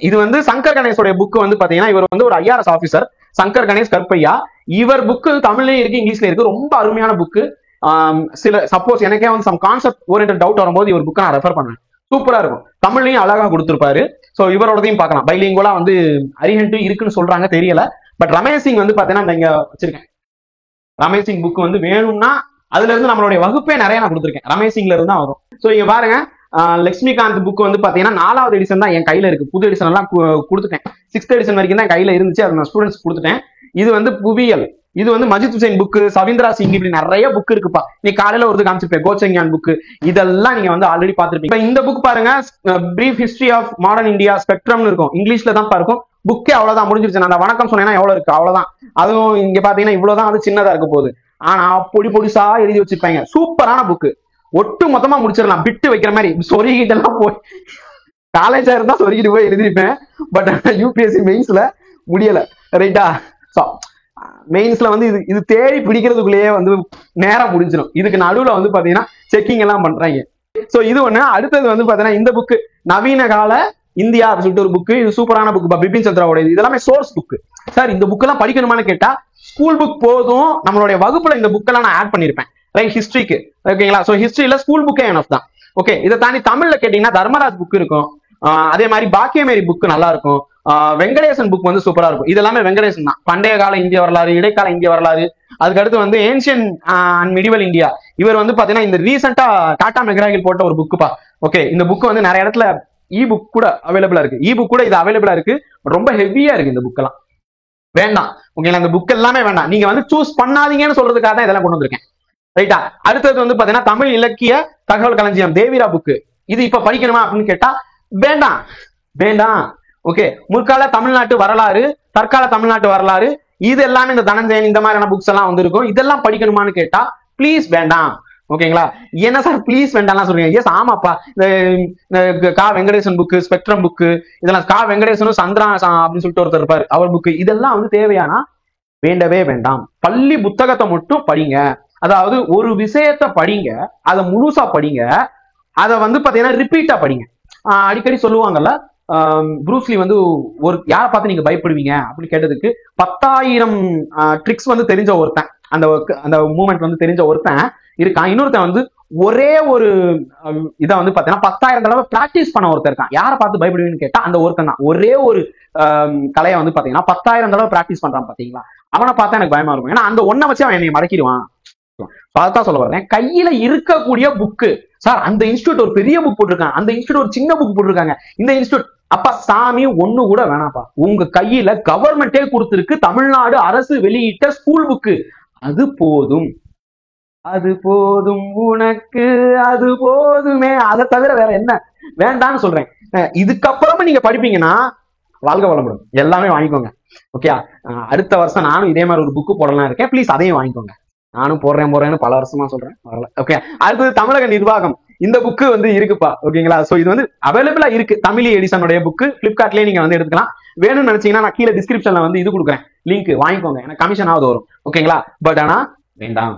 இது வந்து சங்கர் கணேஷோட புக் வந்து பாத்தீங்கன்னா, இவர் வந்து ஒரு IRS ஆபீசர், சங்கர் கணேஷ் கற்பையா. இவர் புக்கு தமிழ்லயும் இருக்கு, இங்கிலீஷ்ல இருக்கு. ரொம்ப அருமையான புக்கு. சில சப்போஸ் எனக்கே வந்து சம் கான்செப்ட் ஓரியன்டட் டவுட் வரும்போது இவர் புக்கை நான் ரெஃபர் பண்ணுவேன். சூப்பரா இருக்கும், தமிழ்லையும் அழகா கொடுத்திருப்பாரு. சோ இவரோடதையும் பார்க்கலாம். பைலிங்குவலா வந்து அரிஹண்ட் இருக்குன்னு சொல்றாங்க, தெரியல. பட் ரமேஷ் சிங் வந்து பாத்தீங்கன்னா இங்க வச்சிருக்கேன். ரமேஷ் சிங் புக் வந்து வேணும்னா அதுல இருந்து நம்மளுடைய வகுப்பே நிறைய நான் கொடுத்துருக்கேன், ரமேஷ் சிங்ல இருந்து தான் வரும். சோ இங்க பாருங்க, லட்சுமிகாந்த் புக் வந்து பாத்தீங்கன்னா 4வது எடிஷன் தான் என் கையில இருக்கு. புது எடிஷன் எல்லாம் கொடுத்துட்டேன். 6th எடிஷன் வரைக்கும் தான் கையில இருந்துச்சு. அது நான் ஸ்டூடெண்ட்ஸ் கொடுத்துட்டேன். இது வந்து புவியியல். இது வந்து மஜித் ஹுசைன் புக், சவீந்திரா சிங், இப்படி நிறைய புக் இருக்குப்பா. நீ காலையில ஒரு காமிச்சிருப்பேன், கோச்சங்யான் புக். இதெல்லாம் நீங்க வந்து ஆல்ரெடி பாத்துருப்பீங்க. இந்த புக் பாருங்க, brief history of modern India ஸ்பெக்ட்ரம்னு இருக்கும். இங்கிலீஷ்ல தான் இருக்கும். புக்கே அவ்வளவுதான், முடிஞ்சிருச்சு. நான் வணக்கம் சொன்னேன்னா எவ்வளவு இருக்கு அவ்வளவுதான். அதுவும் இங்க பாத்தீங்கன்னா இவ்வளவுதான், அது சின்னதா இருக்க போகுது. ஆனா பொடி பொடிசா எழுதி வச்சிருப்பாங்க. சூப்பரான புக். ஒட்டு மொத்தமா முடிச்சிடலாம், பிட்டு வைக்கிற மாதிரி. சொருகிட்டு எல்லாம் போய் காலேஜா இருந்தா சொருகிட்டு போய் எழுதிருப்பேன். பட் யூபிஎஸ்சி மெயின்ஸ்ல முடியல. ரைட்டா? மெயின்ஸ்ல வந்து இது தேடி பிடிக்கிறதுக்குள்ளேயே வந்து நேரம் முடிஞ்சிடும். இதுக்கு நடுவுல வந்து பாத்தீங்கன்னா செக்கிங் எல்லாம் பண்றாங்க. சோ இது ஒண்ணு. அடுத்தது வந்து பாத்தீங்கன்னா இந்த புக் நவீன கால இந்தியா அப்படின்னு சொல்லிட்டு ஒரு புக். இது சூப்பரான புக், பிபின் சந்திராவோட. இதெல்லாமே சோர்ஸ் புக். சார் இந்த புக் எல்லாம் படிக்கணுமான்னு கேட்டா ஸ்கூல் புக் போதும். நம்மளுடைய வகுப்புல இந்த புக் எல்லாம் நான் ஆட் பண்ணிருப்பேன். ரைட், ஹிஸ்டரிக்கு. ஓகேங்களா? சோ ஹிஸ்டரியில ஸ்கூல் புக்கே எனஃப் தான். ஓகே, இதை தாண்டி தமிழ்ல கேட்டீங்கன்னா தர்மராஜ் புக் இருக்கும். அதே மாதிரி பாக்கியமேரி புக் நல்லா இருக்கும். வெங்கடேசன் புக் வந்து சூப்பரா இருக்கும். இது எல்லாமே வெங்கடேசன் தான். பண்டைய கால இந்திய வரலாறு, இடைக்கால இந்திய வரலாறு. அதுக்கு அடுத்து வந்து ஏன்ஷியன் அண்ட் மிடிவல் இந்தியா. இவர் வந்து பாத்தீங்கன்னா இந்த ரீசெண்டா டாடா மெக்ராகில் போட்ட ஒரு புக்குப்பா. ஓகே, இந்த புக் வந்து நிறைய இடத்துல இ புக் கூட அவைலபிளா இருக்கு. இ புக் கூட இது அவைலபிளா இருக்கு. ரொம்ப ஹெவியா இருக்கு இந்த புக் எல்லாம். வேண்டாம், ஓகேங்களா? இந்த புக் எல்லாமே வேண்டாம். நீங்க வந்து சூஸ் பண்ணாதீங்கன்னு சொல்றதுக்காக தான் இதெல்லாம் கொண்டு வந்திருக்கேன். ரைட்டா? அடுத்தது வந்து பாத்தீங்கன்னா தமிழ் இலக்கிய தகவல் களஞ்சியம் தேவிரா புக். இது இப்ப படிக்கணுமா அப்படின்னு கேட்டா வேண்டாம், வேண்டாம். ஓகே, முற்கால தமிழ்நாட்டு வரலாறு, தற்கால தமிழ்நாட்டு வரலாறு, இது எல்லாமே இந்த தனஞ்சயன் இந்த மாதிரியான புக்ஸ் எல்லாம் வந்து இருக்கும். இதெல்லாம் படிக்கணுமான்னு கேட்டா ப்ளீஸ் வேண்டாம். ஓகேங்களா? என்ன சார் ப்ளீஸ் வேண்டாம் சொல்றீங்க? எஸ், ஆமாப்பா. இந்த கா வெங்கடேசன் புக், ஸ்பெக்ட்ரம் புக், இதெல்லாம் கா வெங்கடேசனும் சந்திரா அப்படின்னு சொல்லிட்டு ஒருத்தர் இருப்பாரு, அவர் புக். இதெல்லாம் வந்து தேவையானா வேண்டவே வேண்டாம். பள்ளி புத்தகத்தை மட்டும் படிங்க. அதாவது ஒரு விஷயத்த படிங்க, அதை முழுசா படிங்க. அதை வந்து பாத்தீங்கன்னா ரிப்பீட்டா படிங்க. அடிக்கடி சொல்லுவாங்கல்ல, ப்ரூஸ்லி வந்து ஒரு யாரை பார்த்து நீங்க பயப்படுவீங்க அப்படின்னு கேட்டதுக்கு 10,000 ட்ரிக்ஸ் வந்து தெரிஞ்ச ஒருத்தன், அந்த மூமெண்ட் வந்து தெரிஞ்ச ஒருத்தன் இருக்கான். இன்னொருத்தன் வந்து ஒரே ஒரு இதை வந்து பாத்தீங்கன்னா 10,000 தடவை பிராக்டிஸ் பண்ண ஒருத்தர் இருக்கான். யாரை பார்த்து பயப்படுவீங்கன்னு கேட்டா அந்த ஒருத்தன் தான். ஒரே ஒரு கலையை வந்து பாத்தீங்கன்னா 10,000 தடவை பிராக்டிஸ் பண்றான். பாத்தீங்களா? அவனை பார்த்தா எனக்கு பயமா இருக்கும். ஏன்னா அந்த ஒன்ன வச்சு அவன் என்னை மடக்கிடுவான். அதான் சொல்ல வரேன். கையில இருக்கக்கூடிய புக்கு. சார் அந்த இன்ஸ்டியூட் ஒரு பெரிய புக் போட்டிருக்காங்க, அந்த இன்ஸ்டியூட் ஒரு சின்ன புக் போட்டிருக்காங்க, இந்த இன்ஸ்டியூட் அப்பா சாமி ஒண்ணு கூட வேணாப்பா. உங்க கையில கவர்மெண்டே கொடுத்திருக்கு தமிழ்நாடு அரசு வெளியிட்ட ஸ்கூல் புக்கு. அது போதும், அது போதும் உனக்கு, அது போதுமே. அதை தவிர வேற என்ன வேண்டான்னு சொல்றேன். இதுக்கப்புறமா நீங்க படிப்பீங்கன்னா வாழ்க வளமுடன், எல்லாமே வாங்கிக்கோங்க. ஓகே, அடுத்த வருஷம் நானும் இதே மாதிரி ஒரு புக்கு போடலாம் இருக்கேன். ப்ளீஸ் அதையும் வாங்கிக்கோங்க. நானும் போடுறேன்னு பல வருஷமா சொல்றேன், வரல. ஓகே, அடுத்தது தமிழக நிர்வாகம். இந்த புக்கு வந்து இருக்குப்பா. ஓகேங்களா? சோ இது வந்து அவைலபிளா இருக்கு. தமிழ் எடிஷனுடைய புக்கு பிளிப்கார்ட்லயே நீங்க வந்து எடுத்துக்கலாம். வேணும்னு நினைச்சீங்கன்னா நான் கீழே டிஸ்கிரிப்ஷன்ல வந்து இது கொடுக்குறேன், லிங்க் வாங்கிக்கோங்க. எனக்கு கமிஷன் ஆகுது வரும். ஓகேங்களா? பட் ஆனா வேண்டாம்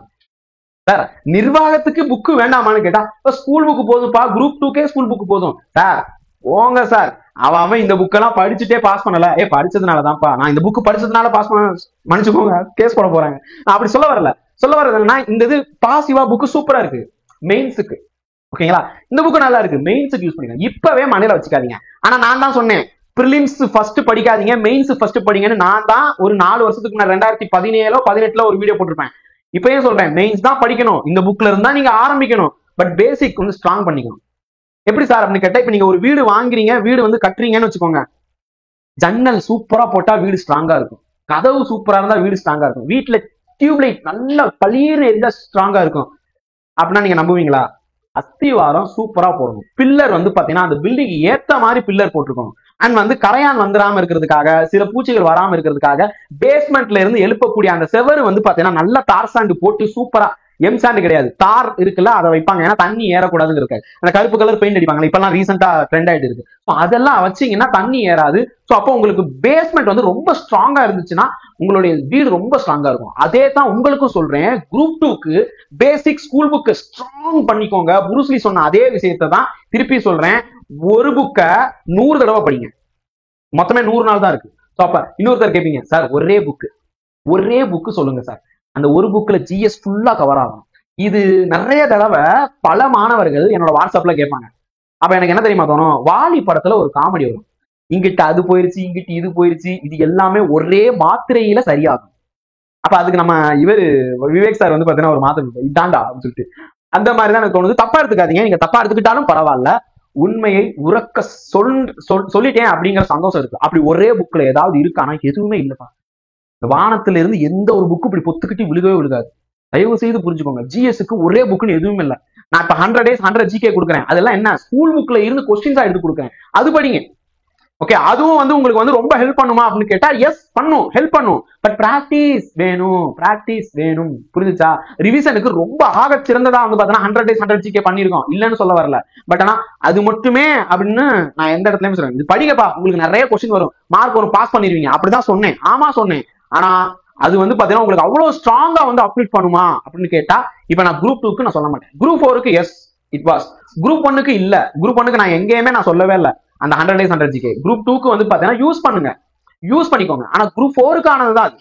சார், நிர்வாகத்துக்கு புக்கு வேண்டாமான்னு கேட்டா ஸ்கூல் புக்கு போதும்ப்பா, குரூப் 2கே ஸ்கூல் புக்கு போதும் சார். போங்க சார், அவன் இந்த புக்கெல்லாம் படிச்சுட்டே பாஸ் பண்ணல. படிச்சதுனாலதான்ப்பா, நான் இந்த புக்கு படிச்சதுனால பாஸ் பண்ண, மன்னிச்சுக்கோங்க, கேஸ் போட போறாங்க. நான் அப்படி சொல்ல வரல. சொல்ல வர்றதுன்னா இந்த இது பாசிவா புக்கு சூப்பரா இருக்கு மெயின்ஸுக்கு. ஓகேங்களா? இந்த புக்கு நல்லா இருக்கு, மெயின்ஸுக்கு யூஸ் பண்ணிக்கலாம். இப்பவே மண்ணில வச்சுக்காதீங்க. ஆனா நான் தான் சொன்னேன், பிரிலிம்ஸ் ஃபர்ஸ்ட் படிக்காதீங்க, மெயின்ஸ் ஃபர்ஸ்ட் படிங்கன்னு. நான் தான் ஒரு 4 வருஷத்துக்கு நான் 2017 18 ஒரு வீடியோ போட்டிருப்பேன். இப்பயே சொல்றேன், மெயின்ஸ் தான் படிக்கணும். இந்த புக்ல இருந்தா நீங்க ஆரம்பிக்கணும். பட் பேசிக் வந்து ஸ்ட்ராங் பண்ணிக்கணும். எப்படி சார் அப்படின்னு கேட்டா, இப்ப நீங்க ஒரு வீடு வாங்குறீங்க, வீடு வந்து கட்டுறீங்கன்னு வச்சுக்கோங்க. ஜன்னல் சூப்பரா போட்டா வீடு ஸ்ட்ராங்கா இருக்கும், கதவு சூப்பரா இருந்தா வீடு ஸ்ட்ராங்கா இருக்கும், வீட்டுல டியூப்லைட் நல்ல பளிர்னு எரிஞ்சா ஸ்ட்ராங்கா இருக்கும் அப்படின்னா நீங்க நம்புவீங்களா? அஸ்திவாரம் சூப்பரா போடணும். பில்லர் வந்து பாத்தீங்கன்னா அந்த பில்டிங் ஏத்த மாதிரி பில்லர் போட்டிருக்கணும். அண்ட் வந்து கரையான் வந்துடாம இருக்கிறதுக்காக, சில பூச்சிகள் வராம இருக்கிறதுக்காக பேஸ்மெண்ட்ல இருந்து எழுப்பக்கூடிய அந்த செவரு வந்து பாத்தீங்கன்னா நல்ல தார் சாண்டு போட்டு சூப்பரா, எம் சாண்டு கிடையாது, தார் இருக்குல்ல, அதை வைப்பாங்க. ஏன்னா தண்ணி ஏறக்கூடாதுன்னு இருக்காது. அந்த கருப்பு கலர் பெயிண்ட் அடிப்பாங்க, இப்பெல்லாம் ரீசெண்டா ட்ரெண்ட் ஆயிட்டு இருக்கு. அதெல்லாம் வச்சீங்கன்னா தண்ணி ஏறாது. ஸோ அப்போ உங்களுக்கு பேஸ்மெண்ட் வந்து ரொம்ப ஸ்ட்ராங்கா இருந்துச்சுன்னா உங்களுடைய வீடு ரொம்ப ஸ்ட்ராங்கா இருக்கும். அதே தான் உங்களுக்கும் சொல்றேன். குரூப் 2க்கு பேசிக் ஸ்கூல் புக்கு ஸ்ட்ராங் பண்ணிக்கோங்க. புரூஸ்லி சொன்ன அதே விஷயத்தை தான் திருப்பி சொல்றேன். ஒரு புக்கை 100 தடவை படிங்க. மொத்தமே 100 நாள் தான் இருக்கு. ஸோ அப்ப இன்னொருத்தர் கேட்பீங்க, சார் ஒரே புக்கு சொல்லுங்க சார். அந்த ஒரு புக்ல ஜிஎஸ் ஃபுல்லா கவர் ஆகும். இது நிறைய தடவை பல மாணவர்கள் என்னோட வாட்ஸ்அப்ல கேட்பாங்க. அப்ப எனக்கு என்ன தெரியுமா தோணும், வாலி படத்துல ஒரு காமெடி வரும், இங்கிட்ட அது போயிருச்சு, இங்கிட்ட இது போயிருச்சு, இது எல்லாமே ஒரே மாத்திரையில சரியாகும். அப்ப அதுக்கு நம்ம விவேக் சார் வந்து பாத்தீங்கன்னா ஒரு மாத்திரை இதாண்டா அப்படின்னு சொல்லிட்டு அந்த மாதிரி தான் எனக்கு தோணுது. தப்பா எடுத்துக்காதீங்க, நீங்க தப்பா எடுத்துக்கிட்டாலும் பரவாயில்ல. உண்மையை உறக்க சொல்லிட்டேன் அப்படிங்கிற சந்தோஷம் இருக்கு. அப்படி ஒரே புக்ல ஏதாவது இருக்கானா? எதுவுமே இல்லப்பா. வானத்துல இருந்து எந்த ஒரு புக்கு இப்படி பொத்துக்கிட்டு விழுகவே விழுகாது. தயவு செய்து புரிஞ்சுக்கோங்க. ஜிஎஸ்க்கு ஒரே புக்குன்னு எதுவுமே இல்லை. நான் இப்ப 100 days 100 GK கொடுக்குறேன். அதெல்லாம் என்ன, ஸ்கூல் புக்ல இருந்து கொஸ்டின்ஸா எடுத்து கொடுக்குறேன், அது படிங்க. ஓகே, அதுவும் வந்து உங்களுக்கு வந்து ரொம்ப ஹெல்ப் பண்ணுமா அப்படின்னு கேட்டா எஸ் பண்ணும், ஹெல்ப் பண்ணும். பட் பிராக்டிஸ் வேணும், பிராக்டிஸ் வேணும். புரிஞ்சுச்சா? ரிவிஷனுக்கு ரொம்ப ஆக சிறந்ததா வந்து பாத்தீங்கன்னா 100 days 100 GK பண்ணிருக்கோம், இல்லன்னு சொல்ல வரல. பட் ஆனா அது மட்டுமே அப்படின்னு நான் எந்த இடத்துலயும் சொல்றேன். இது படிங்கப்பா, உங்களுக்கு நிறைய கொஸ்டின் வரும், மார்க் வரும், பாஸ் பண்ணிருவீங்க, அப்படிதான் சொன்னேன். ஆமா சொன்னேன். ஆனா அது வந்து பாத்தீங்கன்னா உங்களுக்கு அவ்வளவு ஸ்ட்ராங்கா வந்து அப்டேட் பண்ணுமா அப்படின்னு கேட்டா, இப்ப நான் குரூப் 2க்கு நான் சொல்ல மாட்டேன். குரூப் 4க்கு எஸ் இட் வாஸ். குரூப் 1க்கு இல்ல. குரூப் 1க்கு நான் எங்கேயுமே நான் சொல்லவே இல்லை அந்த 100 days 100 GK. குரூப் 2க்கு வந்து பாத்தீங்கன்னா யூஸ் பண்ணுங்க, யூஸ் பண்ணிக்கோங்க. ஆனா குரூப் 4க்கானதுதான்.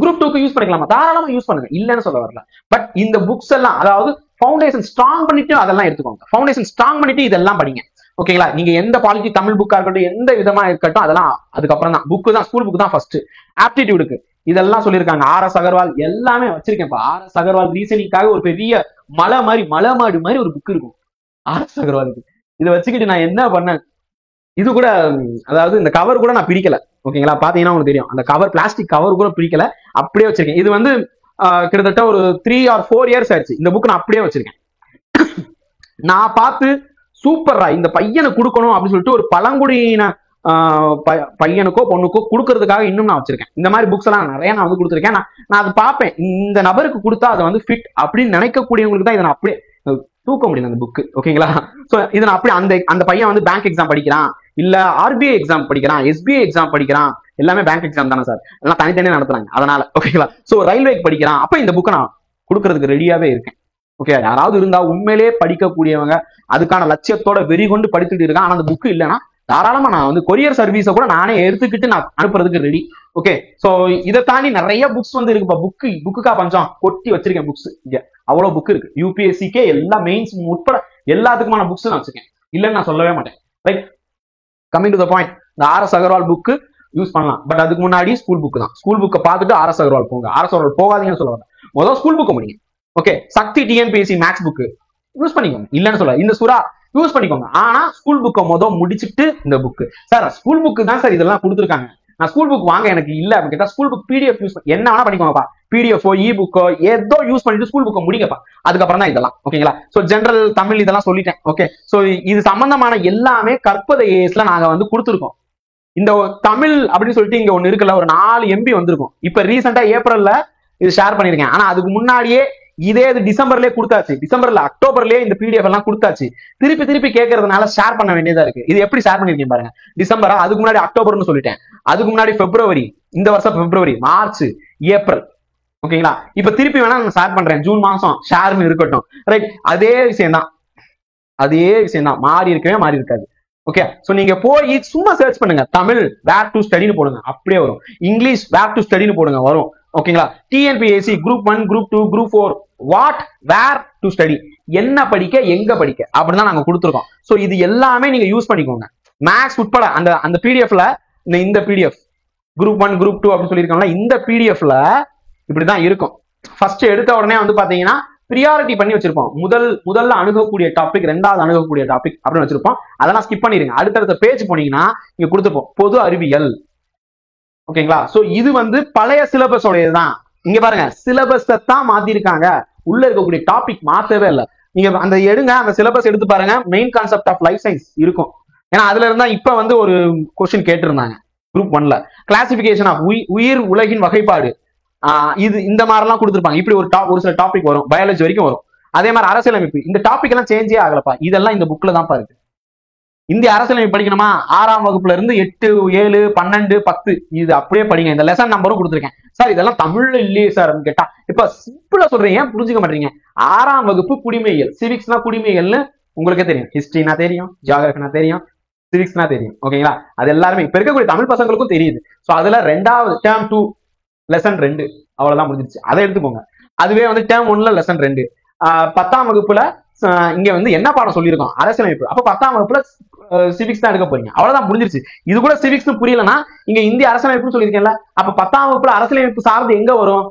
குரூப் 2க்கு யூஸ் பண்ணிக்கலாமா? தாராளமா யூஸ் பண்ணுங்க, இல்லன்னு சொல்ல வரல. பட் இந்த புக்ஸ் எல்லாம், அதாவது ஃபவுண்டேஷன் ஸ்ட்ராங் பண்ணிட்டு அதெல்லாம் எடுத்துக்கோங்க. ஃபவுண்டேஷன் ஸ்ட்ராங் பண்ணிட்டு இதெல்லாம் படிங்க. ஓகேங்களா? நீங்க எந்த பாலிட்டி, தமிழ் புக்கா இருக்கட்டும், எந்த விதமா இருக்கட்டும், அதெல்லாம் அதுக்கப்புறம் தான். புக்கு தான், ஸ்கூல் புக் தான் ஃபர்ஸ்ட். ஆப்டிடியூடுக்கு இதெல்லாம் சொல்லியிருக்காங்க. RS அகர்வால் எல்லாமே வச்சிருக்கேன்ப்பா. RS அகர்வால் ரீசனிங்காக ஒரு பெரிய மலை மாடு மாதிரி ஒரு புக் இருக்கும் RS அகர்வாலுக்கு. இதை வச்சுக்கிட்டு நான் என்ன பண்ணேன், இது கூட, அதாவது இந்த கவர் கூட நான் பிரிக்கல. ஓகேங்களா? பாத்தீங்கன்னா உங்களுக்கு தெரியும், அந்த கவர், பிளாஸ்டிக் கவர் கூட பிரிக்கல, அப்படியே வச்சிருக்கேன். இது வந்து கிட்டத்தட்ட ஒரு 3 or 4 years ஆயிடுச்சு. இந்த புக் நான் அப்படியே வச்சிருக்கேன். நான் பார்த்து சூப்பர்ரா, இந்த பையனுக்கு கொடுக்கணும் அப்படின்னு சொல்லிட்டு ஒரு பழங்குடியின பையனுக்கோ பொண்ணுக்கோ கொடுக்கறதுக்காக இன்னும் நான் வச்சிருக்கேன். இந்த மாதிரி புக்ஸ் எல்லாம் நிறைய நான் வந்து கொடுத்துருக்கேன். நான் அதை பார்ப்பேன், இந்த நபருக்கு கொடுத்தா அதை வந்து ஃபிட் அப்படின்னு நினைக்கக்கூடியவங்களுக்கு தான் இதை நான் அப்படியே தூக்க முடியும் அந்த புக்கு. ஓகேங்களா? சோ இதை நான் அப்படியே அந்த பையன் வந்து பேங்க் எக்ஸாம் படிக்கிறான், இல்ல RBI எக்ஸாம் படிக்கிறான், SBI எக்ஸாம் படிக்கிறான், எல்லாமே பேங்க் எக்ஸாம் தானே சார், எல்லாம் தனித்தனியா நடத்துறாங்க, அதனால. ஓகேங்களா? சோ ரயில்வேக்கு படிக்கிறான், அப்ப இந்த புக்கை நான் கொடுக்கறதுக்கு ரெடியாவே இருக்கேன். ஓகே, யாராவது இருந்தா உண்மையிலே படிக்கக்கூடியவங்க, அதுக்கான லட்சியத்தோட வெறி கொண்டு படிச்சுட்டு இருக்கான், ஆனா அந்த புக்கு இல்லைன்னா தாராளமா நான் வந்து கொரியர் சர்வீஸை கூட நானே எடுத்துக்கிட்டு நான் அனுப்புறதுக்கு ரெடி. ஓகே, சோ இதை தாண்டி நிறைய புக்ஸ் வந்து இருக்குப்பா. புக்குக்கா பஞ்சம், கொட்டி வச்சிருக்கேன் புக்ஸ் இங்க. அவ்வளவு புக் இருக்கு. UPSCக்கே எல்லா மெயின்ஸ் உட்பட எல்லாத்துக்குமான புக்ஸ் நான் வச்சிருக்கேன், இல்லைன்னு நான் சொல்லவே மாட்டேன். Right, coming to the point. இந்த RS அகர்வால் புக்கு யூஸ் பண்ணலாம். பட் அதுக்கு முன்னாடி ஸ்கூல் புக் தான். ஸ்கூல் புக்கை பார்த்துட்டு RS அகர்வால் போங்க. RS அகர்வால் போகாதீங்கன்னு சொல்ல வரேன். முதல் ஸ்கூல் புக்கை முடிங்க. ஓகே, சக்தி TNPSC மேக்ஸ் புக்கு யூஸ் பண்ணிக்கோங்க, இல்லன்னு சொல்ல. இந்த சுறா யூஸ் பண்ணிக்கோங்க. ஆனா ஸ்கூல் புக்கை முடிச்சுட்டு இந்த புக்கு. சார் ஸ்கூல் புக்கு தான் சார் இதெல்லாம் கொடுத்துருக்காங்க, நான் ஸ்கூல் புக் வாங்க எனக்கு இல்ல அப்படின்னு கேட்டா, ஸ்கூல் புக் PDF யூஸ் என்ன வேணா பண்ணிக்கோங்கப்பா. PDF இ-புக்கோ ஏதோ யூஸ் பண்ணிட்டு ஸ்கூல் புக்கை முடிங்கப்பா. அதுக்கப்புறம் தான் இதெல்லாம். ஓகேங்களா? சோ ஜெனரல் தமிழ் இதெல்லாம் சொல்லிட்டேன். ஓகே, சோ இது சம்பந்தமான எல்லாமே கற்பதை AS நாங்க வந்து கொடுத்துருக்கோம். இந்த தமிழ் அப்படின்னு சொல்லிட்டு இங்க ஒண்ணு இருக்குல்ல, ஒரு 4 MB வந்திருக்கும். இப்ப ரீசெண்டா ஏப்ரல்ல இது ஷேர் பண்ணிருக்கேன். ஆனா அதுக்கு முன்னாடியே இதே இது டிசம்பர்லயே கொடுத்தாச்சு. டிசம்பர்ல அக்டோபர்லயே இந்த PDF எல்லாம் கொடுத்தாச்சு. திருப்பி கேட்கறதுனால ஷேர் பண்ண வேண்டியதா இருக்கு. இது எப்படி ஷேர் பண்ணிருக்கேன் பாருங்க. டிசம்பரா, அதுக்கு முன்னாடி அக்டோபர்னு சொல்லிட்டேன், அதுக்கு முன்னாடி பிப்ரவரி, இந்த வருஷம் பிப்ரவரி, மார்ச், ஏப்ரல். ஓகேங்களா? இப்ப திருப்பி வேணா நான் ஷேர் பண்றேன், ஜூன் மாசம் ஷேர்னு இருக்கட்டும். ரைட், அதே விஷயம் தான், மாறி இருக்காது. ஓகே, சோ நீங்க போய் சும்மா சர்ச் பண்ணுங்க, தமிழ் வேர் டு ஸ்டடின்னு போடுங்க, அப்படியே வரும். இங்கிலீஷ் வேர் டு ஸ்டடின்னு போடுங்க, வரும். ஓகேங்களா? TNPSC group 1, group 2, group 4 what where to study, என்ன படிக்க, எங்க படிக்க, அப்படிதான் நாங்க கொடுத்துருக்கோம். சோ இது எல்லாமே நீங்க யூஸ் பண்ணிக்கோங்க. மேக்ஸ் உட்பட அந்த PDFல இந்த PDF குரூப் 1, குரூப் 2 அப்படின்னு சொல்லியிருக்காங்களா, இந்த PDFல இப்படிதான் இருக்கும். ஃபர்ஸ்ட் எடுத்த உடனே வந்து பாத்தீங்கன்னா ப்ரியாரிட்டி பண்ணி வச்சிருப்போம். முதல்ல அணுகக்கூடிய டாபிக், 2வது அணுகக்கூடிய டாபிக் அப்படின்னு வச்சிருப்போம். அதெல்லாம் ஸ்கிப் பண்ணிருங்க. அடுத்தடுத்த பேஜ் போனீங்கன்னா இங்க கொடுத்துப்போம் பொது அறிவியல். ஓகேங்களா? சோ இது வந்து பழைய சிலபஸோடையதுதான். இங்க பாருங்க, சிலபஸ் தான் மாத்திருக்காங்க, உள்ள இருக்கக்கூடிய டாபிக் மாத்தவே இல்லை. நீங்க அந்த எடுங்க, அந்த சிலபஸ் எடுத்து பாருங்க, main concept of life science இருக்கும். ஏன்னா அதுல இருந்தா இப்ப வந்து ஒரு கொஸ்டின் கேட்டிருந்தாங்க குரூப் 1ல, கிளாசிபிகேஷன் ஆஃப் உயிர் உலகின் வகைப்பாடு. இது இந்த மாதிரிலாம் கொடுத்துருப்பாங்க. இப்படி ஒரு சில டாபிக் வரும், பயாலஜி வரைக்கும் வரும். அதே மாதிரி அரசியலமைப்பு, இந்த டாபிக் எல்லாம் சேஞ்சே ஆகலப்பா. இதெல்லாம் இந்த புக்ல தான் பாருங்க. இந்திய அரசியலமைப்பு படிக்கணுமா, 6ஆம் வகுப்புல இருந்து 8, 7, 12, 10 இது அப்படியே படிங்க. இந்த லெசன் நம்பரும் கொடுத்துருக்கேன். சார் இதெல்லாம் தமிழ்ல இல்லையே சார் கேட்டா, இப்ப சிம்பிளா சொல்றேன், ஏன் புரிஞ்சுக்க மாட்டீங்க? 6ஆம் வகுப்பு குடிமையியல், சிவிக்ஸ்னா குடிமையியல்னு உங்களுக்கே தெரியும், ஹிஸ்டரினா தெரியும், ஜியோகிராஃபினா தெரியும், சிவிக்ஸ்னா தெரியும். ஓகேங்களா? அது எல்லாருமே இப்ப இருக்கக்கூடிய தமிழ் பசங்களுக்கும் தெரியுது. சோ அதுல 2வது டேர்ம் 2 லெசன் 2 அவ்வளவுதான் முடிஞ்சிருச்சு. அதை எடுத்துக்கோங்க. அதுவே வந்து டேர்ம் 1ல லெசன் 2. 10ஆம் வகுப்புல இங்க வந்து என்ன பாடம் சொல்லியிருக்கோம், அரசியலமைப்பு. அப்ப 10ஆம் வகுப்புல சிவிக்ஸ் தான் எடுக்க போறீங்க, அவ்வளவுதான் முடிஞ்சிருச்சு. இது கூட சிவிக்ஸ் புரியலன்னா இங்க இந்திய அரசியலமைப்புன்னு சொல்லியிருக்கேன்ல, அப்ப 10ஆம் வகுப்புல அரசியலமைப்பு சார்ந்து எங்க வரும்?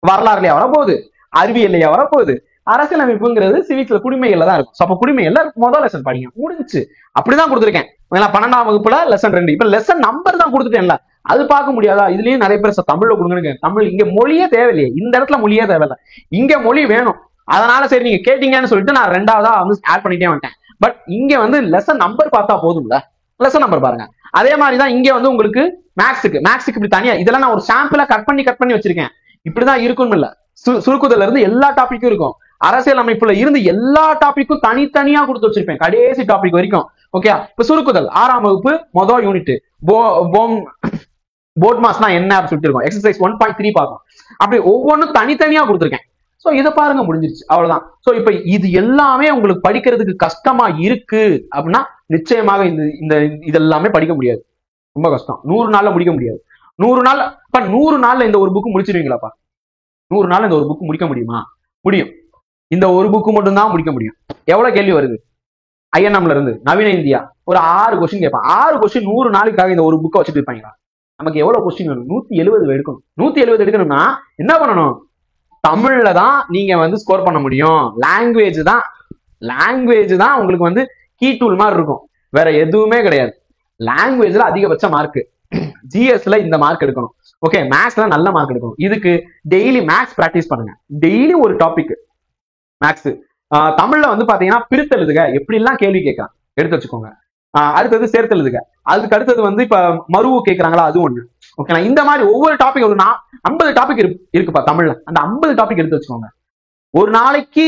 வரலாறுலயா வரப்போகுது, அறிவியல்லையா வரப்போகுது, அரசியலமைப்புங்கிறது சிவிக்ஸ்ல குடிமைகள்ல தான் இருக்கும். அப்ப குடிமைகள்ல முதல் லெசன் படிங்க, முடிஞ்சுச்சு. அப்படிதான் கொடுத்துருக்கேன். 12ஆம் வகுப்புல லெசன் 2. இப்ப லெசன் நம்பர் தான் கொடுத்துட்டேன்ல, அது பார்க்க முடியாதா? இதுலயும் நிறைய பேர் தமிழ்ல கொடுங்க. தமிழ் இங்க மொழியே தேவையில்லையே, இந்த இடத்துல மொழியே தேவையில்லை, இங்க மொழி வேணும். அதனால சரி நீங்க கேட்டீங்கன்னு சொல்லிட்டு நான் 2வதா வந்து ஆட் பண்ணிட்டே வந்துட்டேன். பட் இங்க வந்து லெசன் நம்பர் பார்த்தா போதும்ல, லெசன் நம்பர் பாருங்க. அதே மாதிரிதான் இங்க வந்து உங்களுக்கு மேக்ஸுக்கு இப்படி தனியா இதெல்லாம் நான் ஒரு சாம்பிளா கட் பண்ணி வச்சிருக்கேன். இப்படிதான் இருக்கும் இல்ல, சுருக்குதல்ல இருந்து எல்லா டாபிக்கும் இருக்கும். அரசியல் அமைப்புல இருந்து எல்லா டாபிக்கும் தனித்தனியா கொடுத்து வச்சிருப்பேன், கடைசி டாபிக் வரைக்கும். ஓகே, இப்ப சுருக்குதல் 6ஆம் வகுப்பு மொதல் யூனிட் போர்ட் மாஸ்னா என்ன அப்படின்னு சொல்லிட்டு இருக்கோம். எக்ஸசைஸ் 1.3 பார்க்கும். அப்படி ஒவ்வொன்றும் தனித்தனியா கொடுத்துருக்கேன். சோ இதை பாருங்க, முடிஞ்சிருச்சு, அவ்வளவுதான். சோ இப்ப இது எல்லாமே உங்களுக்கு படிக்கிறதுக்கு கஷ்டமா இருக்கு அப்படின்னா நிச்சயமாக இந்த இதெல்லாமே படிக்க முடியாது, ரொம்ப கஷ்டம். 100 நாள்ல முடிக்க முடியாது. 100 நாள் 100 நாள்ல இந்த ஒரு புக் முடிச்சிருவீங்களாப்பா? 100 நாள் இந்த ஒரு புக் முடிக்க முடியுமா? முடியும். இந்த ஒரு புக்கு மட்டும் தான் முடிக்க முடியும். எவ்வளவு கேள்வி வருது ஐஎன்எம்ல இருந்து? நவீன இந்தியா ஒரு 6 கொஸ்டின் கேட்பான். 6 கொஸ்டின் 100 நாளுக்காக இந்த ஒரு புக்கை வச்சுட்டு இருப்பாங்களா? நமக்கு எவ்வளவு கொஸ்டின் வேணும்? 170 எடுக்கணும். 170 எடுக்கணும்னா என்ன பண்ணணும்? தமிழ்ல தான் நீங்க வந்து ஸ்கோர் பண்ண முடியும். லாங்குவேஜ் தான் உங்களுக்கு வந்து கீ டூல் மாதிரி இருக்கும், வேற எதுவுமே கிடையாது. லாங்குவேஜ்ல அதிகபட்ச மார்க், ஜிஎஸ்ல இந்த மார்க் எடுக்கணும். ஓகே, மேக்ஸ்ல நல்ல மார்க் எடுக்கணும். இதுக்கு டெய்லி மேக்ஸ் பிராக்டிஸ் பண்ணுங்க. டெய்லி ஒரு டாபிக் மேக்ஸ். தமிழ்ல வந்து பாத்தீங்கன்னா பிரித்தெழுதுக எப்படி எல்லாம் கேள்வி கேட்கலாம், எடுத்து வச்சுக்கோங்க. அடுத்தது சேர்த்தெழுதுக, அதுக்கு அடுத்தது வந்து இப்ப மருவு கேட்கறாங்களா, அது ஒண்ணு. ஓகேங்களா? இந்த மாதிரி ஒவ்வொரு டாபிக் ஒரு 50 டாபிக் இருக்குப்பா தமிழ்ல. அந்த 50 டாபிக் எடுத்து வச்சுக்கோங்க. ஒரு நாளைக்கு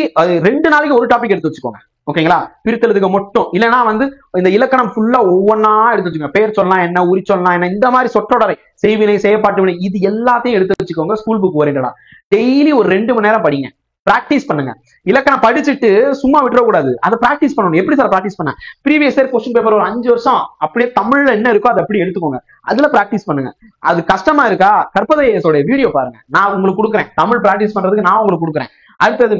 2 நாளைக்கு ஒரு டாபிக் எடுத்து வச்சுக்கோங்க. ஓகேங்களா? பிரித்தெழுதுக மட்டும் இல்லைன்னா வந்து இந்த இலக்கணம் ஃபுல்லா ஒவ்வொன்னா எடுத்து வச்சுக்கோங்க. பேர் சொல்லலாம் என்ன, உரி சொல்லலாம் என்ன, இந்த மாதிரி சொற்றொடரை, செய்வினை, செய்யப்பாட்டு வினை, இது எல்லாத்தையும் எடுத்து வச்சுக்கோங்க. ஸ்கூல் புக் ஓரியன்டா டெய்லி ஒரு 2 மணி நேரம் படிங்க, பிராக்டிஸ் பண்ணுங்க. இலக்கணம் படிச்சுட்டு சும்மா விட்டுறக்கூடாது, அதை பிராக்டிஸ் பண்ணணும். எப்படி சார் பிராக்டிஸ் பண்ண? ப்ரீவியஸ் இயர் கொஸ்டின் பேப்பர் ஒரு 5 வருஷம் அப்படியே தமிழ்ல என்ன இருக்கோ அதை அப்படி எடுத்துக்கோங்க, அதுல பிராக்டிஸ் பண்ணுங்க. அது கஷ்டமா இருக்கா? கற்பதையோட வீடியோ பாருங்க, நான் உங்களுக்கு கொடுக்குறேன். தமிழ் பிராக்டிஸ் பண்றதுக்கு நான் உங்களுக்கு கொடுக்குறேன். அடுத்தது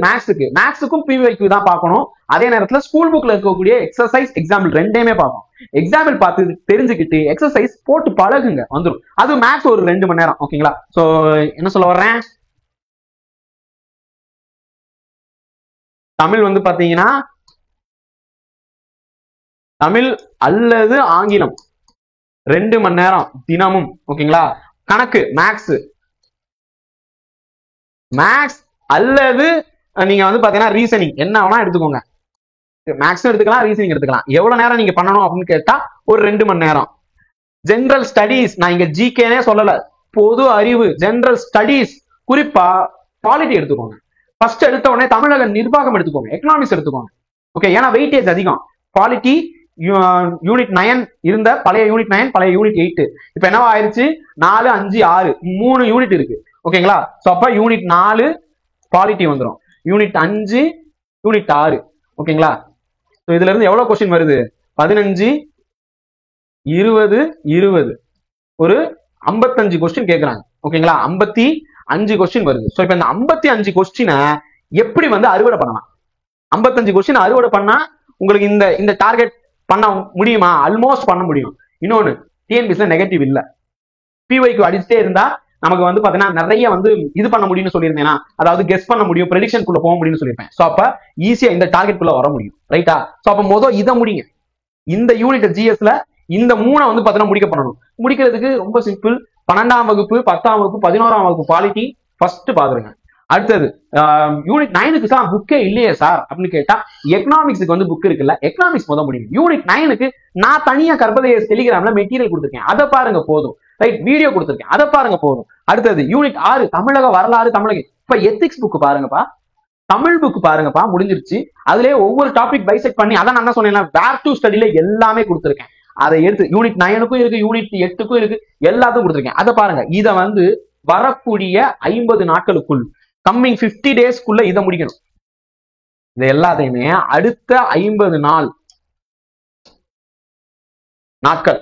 மேக்ஸுக்கும் பிவிஐக்கு தான் பார்க்கணும். அதே நேரத்துல ஸ்கூல் புக்ல இருக்கக்கூடிய எக்ஸசைஸ், எக்ஸாம்பிள் ரெண்டையுமே பார்க்கணும். எக்ஸாம்பிள் பார்த்து தெரிஞ்சுக்கிட்டு எக்ஸசைஸ் போட்டு பழகுங்க, வந்துடும். அது மேக்ஸ் ஒரு 2 மணி நேரம். ஓகேங்களா? சோ என்ன சொல்ல வர்றேன், தமிழ் வந்து பாத்தீங்கன்னா தமிழ் அல்லது ஆங்கிலம் 2 மணி நேரம் தினமும். ஓகேங்களா? கணக்கு மேக்ஸ் அல்லது நீங்க வந்து பாத்தீங்கன்னா ரீசனிங் என்ன வேணா எடுத்துக்கோங்க. மேக்ஸும் எடுத்துக்கலாம், ரீசனிங் எடுத்துக்கலாம். எவ்வளவு நேரம் நீங்க பண்ணணும் அப்படின்னு கேட்டா ஒரு 2 மணி நேரம். ஜெனரல் ஸ்டடீஸ், நான் இங்க ஜிகேனே சொல்லல, பொது அறிவு, ஜெனரல் ஸ்டடீஸ், குறிப்பா பாலிட்டி எடுத்துக்கோங்க. ஃபர்ஸ்ட் எடுத்த உடனே தமிழக நிர்வாகம் எடுத்துக்கோங்க, எக்கனாமிக்ஸ் எடுத்துக்கோங்க. ஓகே, ஏன்னா வெயிட்டேஜ் அதிகம். பாலிட்டி யூனிட் 9 இருந்த பழைய யூனிட் 9, பழைய யூனிட் 8. இப்ப என்னவா ஆயிருச்சு? 4, 5, 6 3 யூனிட் இருக்கு. ஓகேங்களா? சோ அப்ப யூனிட் 4 பாலிட்டி வந்துடும், யூனிட் 5 யூனிட் 6. ஓகேங்களா? சோ இதுல இருந்து எவ்வளவு கொஸ்டின் வருது? 15 20 20 ஒரு 55 கொஸ்டின் கேட்கறாங்க. ஓகேங்களா? 55 கொஸ்டின் வருது. சோ இப்ப இந்த 55 கொஸ்டினை எப்படி வந்து அறுவடை பண்ணலாம்? 55 கொஸ்டின் அறுவடை பண்ணா உங்களுக்கு இந்த டார்கெட் பண்ண முடியுமா? ஆல்மோஸ்ட் பண்ண முடியும். இன்னொன்னு, டிஎன்பிஎஸ்ல நெகட்டிவ் இல்ல. பிஒய்க்கு அடிச்சுட்டே இருந்தா நமக்கு வந்து பாத்தீங்கன்னா நிறைய வந்து இது பண்ண முடியும்னு சொல்லியிருந்தேன்னா, அதாவது கெஸ் பண்ண முடியும், ப்ரெடிக்ஷன் குள்ள போக முடியும்னு சொல்லியிருப்பேன். சோ அப்ப ஈஸியா இந்த டார்கெட் குள்ள வர முடியும். ரைட்டா? சோ அப்ப மொதல் இதை முடிங்க. இந்த யூனிட் ஜிஎஸ்ல இந்த 3 வந்து பாத்தீங்கன்னா முடிக்க பண்ணணும். முடிக்கிறதுக்கு ரொம்ப சிம்பிள். 12ஆம் வகுப்பு, 10ஆம் வகுப்பு, 11ஆம் வகுப்பு பாலிட்டி ஃபர்ஸ்ட் பாக்குறேங்க. அடுத்தது யூனிட் 9க்கு தான் புக்கே இல்லையே சார் அப்படின்னு கேட்டா, எக்கனாமிக்ஸுக்கு வந்து புக் இருக்குல்ல, எக்கனாமிக்ஸ் முதல் முடியும். யூனிட் 9க்கு நான் தனியா கற்பதைய டெலிகிராம்ல மெட்டீரியல் கொடுத்துருக்கேன், அதை பாருங்க போதும். ரைட், வீடியோ கொடுத்துருக்கேன், அதை பாருங்க போதும். அடுத்தது யூனிட் 6 தமிழக வரலாறு, தமிழக. இப்ப எத்திக்ஸ் புக் பாருங்கப்பா, தமிழ் புக் பாருங்கப்பா, முடிஞ்சிருச்சு. அதுலயே ஒவ்வொரு டாபிக் பைசெக்ட் பண்ணி, அதான் நான் சொன்னேன், வேர் டு ஸ்டடில எல்லாமே கொடுத்துருக்கேன். அதை எடுத்து யூனிட் 9க்கும் இருக்கு, யூனிட் 8க்கும் இருக்கு, எல்லாத்துக்கும் கொடுத்துருக்கேன். அதை பாருங்க. இதை வந்து வரக்கூடிய 50 நாட்களுக்குள், கம்மிங் 50 டேஸ்க்குள்ள இதை முடிக்கணும். இது எல்லாத்தையுமே அடுத்த 50 நாட்கள்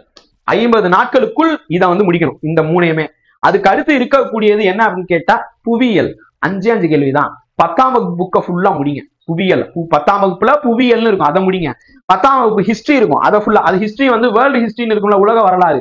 50 நாட்களுக்குள் இதை வந்து முடிக்கணும், இந்த 3யுமே. அதுக்கு அடுத்து இருக்கக்கூடியது என்ன அப்படின்னு கேட்டா புவியியல். 5 கேள்விதான். 10ஆம் வகுப்பு புக்கை ஃபுல்லா முடிங்க. புவியியல் 10ஆம் வகுப்புல புவியியல்னு இருக்கும், அதை முடிங்க. 10ஆம் வகுப்பு ஹிஸ்டரி இருக்கும், அதை ஃபுல்லா. அது ஹிஸ்டரி வந்து வேர்ல்டு ஹிஸ்டரின்னு இருக்கும்ல, உலக வரலாறு,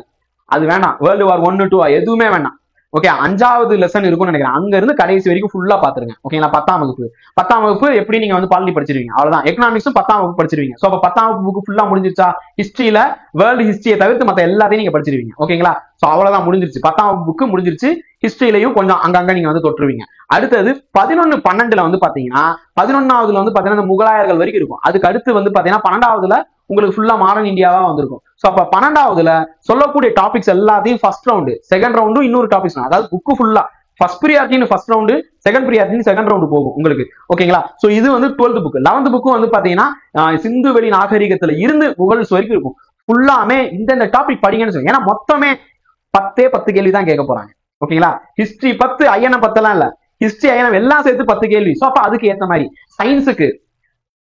அது வேணாம். வேர்ல்டு வார் 1 2 எதுவுமே வேணாம். ஓகே 5வது லெசன் இருக்கும்னு நினைக்கிறேன். அங்க இருந்து கடைசி வரைக்கும் ஃபுல்லா பாத்துருங்க. ஓகேங்களா? 10ஆம் வகுப்பு 10ஆம் வகுப்பு எப்படி நீங்க வந்து பாலிட்டி படிச்சிருவீங்க, அவ்வளவுதான். எக்கனாமிக்ஸும் 10ஆம் வகுப்பு படிச்சிருவீங்க. சோ அப்ப 10ஆம் வகுப்பு புக் ஃபுல்லா முடிஞ்சிருச்சா? ஹிஸ்டரியில வேர்ல்டு ஹிஸ்டரியை தவிர்த்து மத்த எல்லாத்தையும் நீங்க படிச்சிருவீங்க. ஓகேங்களா? சோ அவ்வளவுதான், முடிஞ்சிருச்சு. 10ஆம் வகுப்பு புக்கு முடிஞ்சிருச்சு. ஹிஸ்டரியிலையும் கொஞ்சம் அங்கங்க நீங்க வந்து தொற்றுவீங்க. அடுத்தது 11, 12ல வந்து பாத்தீங்கன்னா 11ஆவதுல வந்து பாத்தீங்கன்னா முகலாயர்கள் வரைக்கும் இருக்கும். அதுக்கு அடுத்து வந்து பாத்தீங்கன்னா 12ஆவதுல உங்களுக்கு ஃபுல்லா மாடர்ன் இந்தியாவா வந்திருக்கும். சோ அப்ப 12ஆவதுல சொல்லக்கூடிய டாபிக்ஸ் எல்லாத்தையும் ஃபர்ஸ்ட் ரவுண்டு, செகண்ட் ரவுண்டும் இன்னொரு டாபிக்ஸ், அதாவது புக்கு ஃபுல்லா ஃபர்ஸ்ட் ப்ரியாரிட்டின்னு ஃபர்ஸ்ட் ரவுண்டு, செகண்ட் ப்ரியாரிட்டின்னு செகண்ட் ரவுண்டு போகும் உங்களுக்கு. ஓகேங்களா? சோ இது வந்து 12th புக். 11th புக்கும் வந்து பாத்தீங்கன்னா சிந்து வெளி நாகரிகத்துல இருந்து முகல்ஸ் வரைக்கும் இருக்கும். ஃபுல்லாமே இந்த டாபிக் படிங்கன்னு சொல்லுங்க. ஏன்னா மொத்தமே 10 கேள்வி தான் கேட்க போறாங்க. ஓகேங்களா? ஹிஸ்டரி 10, ஐஎன்எம் 10 இல்ல, ஹிஸ்டரி ஐஎன்எம் எல்லாம் சேர்த்து 10 கேள்வி. சோ அப்ப அதுக்கு ஏத்த மாதிரி சயின்ஸுக்கு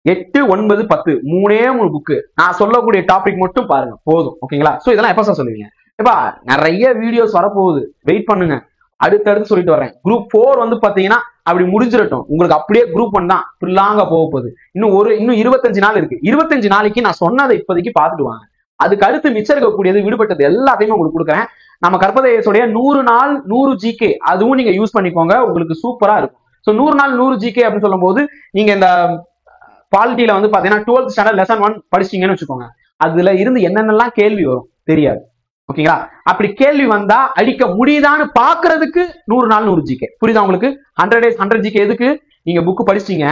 8, 9, 10 3 புக்கு. நான் சொல்லக்கூடிய டாபிக் மட்டும் பாருங்க போதும். ஓகேங்களா? சோ இதெல்லாம் எப்ப சார் சொல்லுவீங்க? எப்பா நிறைய வீடியோஸ் வரப்போகுது, வெயிட் பண்ணுங்க, அடுத்தடுத்து சொல்லிட்டு வரேன். குரூப் 4 வந்து பாத்தீங்கன்னா அப்படி முடிஞ்சிடட்டும். உங்களுக்கு அப்படியே குரூப் 1 தான் ஃபுல்லாங்க போக போகுது. இன்னும் 25 நாள் இருக்கு. 25 நாளைக்கு நான் சொன்னதை இப்போதைக்கு பார்த்துட்டு வாங்க. அதுக்கு அடுத்து மிச்சம் இருக்கக்கூடியது விடுபட்டது எல்லாத்தையுமே உங்களுக்கு கொடுக்குறேன். நம்ம கற்பதேசோடைய 100 நாள் 100 ஜிகே அதுவும் நீங்க யூஸ் பண்ணிக்கோங்க, உங்களுக்கு சூப்பரா இருக்கும். ஸோ 100 நாள் 100 ஜிகே அப்படின்னு சொல்லும் போது நீங்க இந்த பாலிட்டியில வந்து பாத்தீங்கன்னா 12th ஸ்டாண்டர்ட் லெசன் 1 படிச்சிங்கன்னு வச்சுக்கோங்க. அதுல இருந்து என்னென்னலாம் கேள்வி வரும் தெரியாது. ஓகேங்களா? அப்படி கேள்வி வந்தா அடிக்க முடியுதான்னு பாக்குறதுக்கு 100 நாள் 100 ஜிகே. புரியுதா உங்களுக்கு? 100 days 100 ஜிகே எதுக்கு? நீங்க புக் படிச்சிட்டீங்க,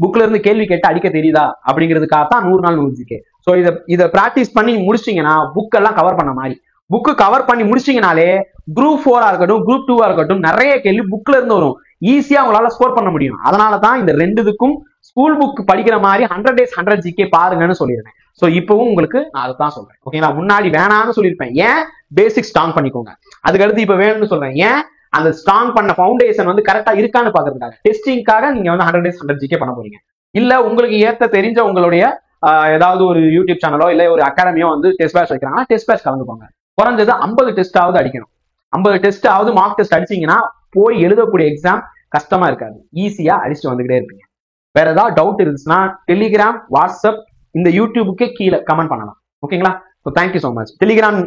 புக்ல இருந்து கேள்வி கேட்டு அடிக்க தெரியுதா அப்படிங்கிறதுக்காக தான் 100 நாள் 100 ஜிகே. ஸோ இதை பிராக்டிஸ் பண்ணி முடிச்சிட்டீங்கன்னா புக் எல்லாம் கவர் பண்ண மாதிரி. புக்கு கவர் பண்ணி முடிச்சிங்கனாலே குரூப் 4 இருக்கட்டும், குரூப் 2 இருக்கட்டும், நிறைய கேள்வி புக்ல இருந்து வரும். ஈஸியா உங்களால ஸ்கோர் பண்ண முடியும். அதனாலதான் இந்த ரெண்டுக்கும் ஸ்கூல் புக் படிக்கிற மாதிரி 100 days 100 ஜிகே பாருங்கன்னு சொல்லியிருக்கேன். சோ இப்பவும் உங்களுக்கு நான் அதை தான் சொல்றேன். ஓகேங்களா? முன்னாடி வேணான்னு சொல்லியிருப்பேன். ஏன்? பேசிக் ஸ்ட்ராங் பண்ணிக்கோங்க. அதுக்கடுத்து இப்ப வேணும்னு சொல்றேன். ஏன்? அந்த ஸ்ட்ராங் பண்ண ஃபவுண்டேஷன் வந்து கரெக்டா இருக்கான்னு பாக்குறதுக்காக, டெஸ்டிங்காக நீங்க வந்து 100 days 100 ஜிகே பண்ண போறீங்க. இல்ல உங்களுக்கு ஏத்த தெரிஞ்ச உங்களுடைய ஏதாவது ஒரு யூடியூப் சேனலோ இல்ல ஒரு அகாடமியோ வந்து டெஸ்ட் பேட்ச் வைக்கிறாங்கன்னா டெஸ்ட் பேட்ச் கலந்துக்கோங்க. குறைஞ்சது 50 டெஸ்டாவது அடிக்கணும். 50 டெஸ்டாவது மார்க் டெஸ்ட் அடிச்சீங்கன்னா போய் எழுதக்கூடிய எக்ஸாம் கஷ்டமா இருக்காது, ஈஸியா அடிச்சுட்டு வந்துகிட்டே இருப்பீங்க. வேற ஏதாவது டவுட் இருந்துச்சுன்னா டெலிகிராம், வாட்ஸ்அப், இந்த யூடியூபுக்கே கீழே கமெண்ட் பண்ணலாம். ஓகேங்களா? So thank you so much. Telegram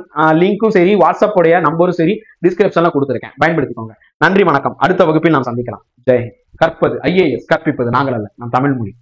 லிங்க்கும் சரி, வாட்ஸ்அப் உடைய நம்பரும் சரி டிஸ்கிரிப்ஷன்ல கொடுத்துருக்கேன், பயன்படுத்திக்கோங்க. நன்றி, வணக்கம். அடுத்த வகுப்பில் நாம் சந்திக்கலாம். ஜெய் ஹிந்த். கற்பது IAS, கற்பிப்பது நாங்கள் அல்ல, நம் தமிழ் மொழி.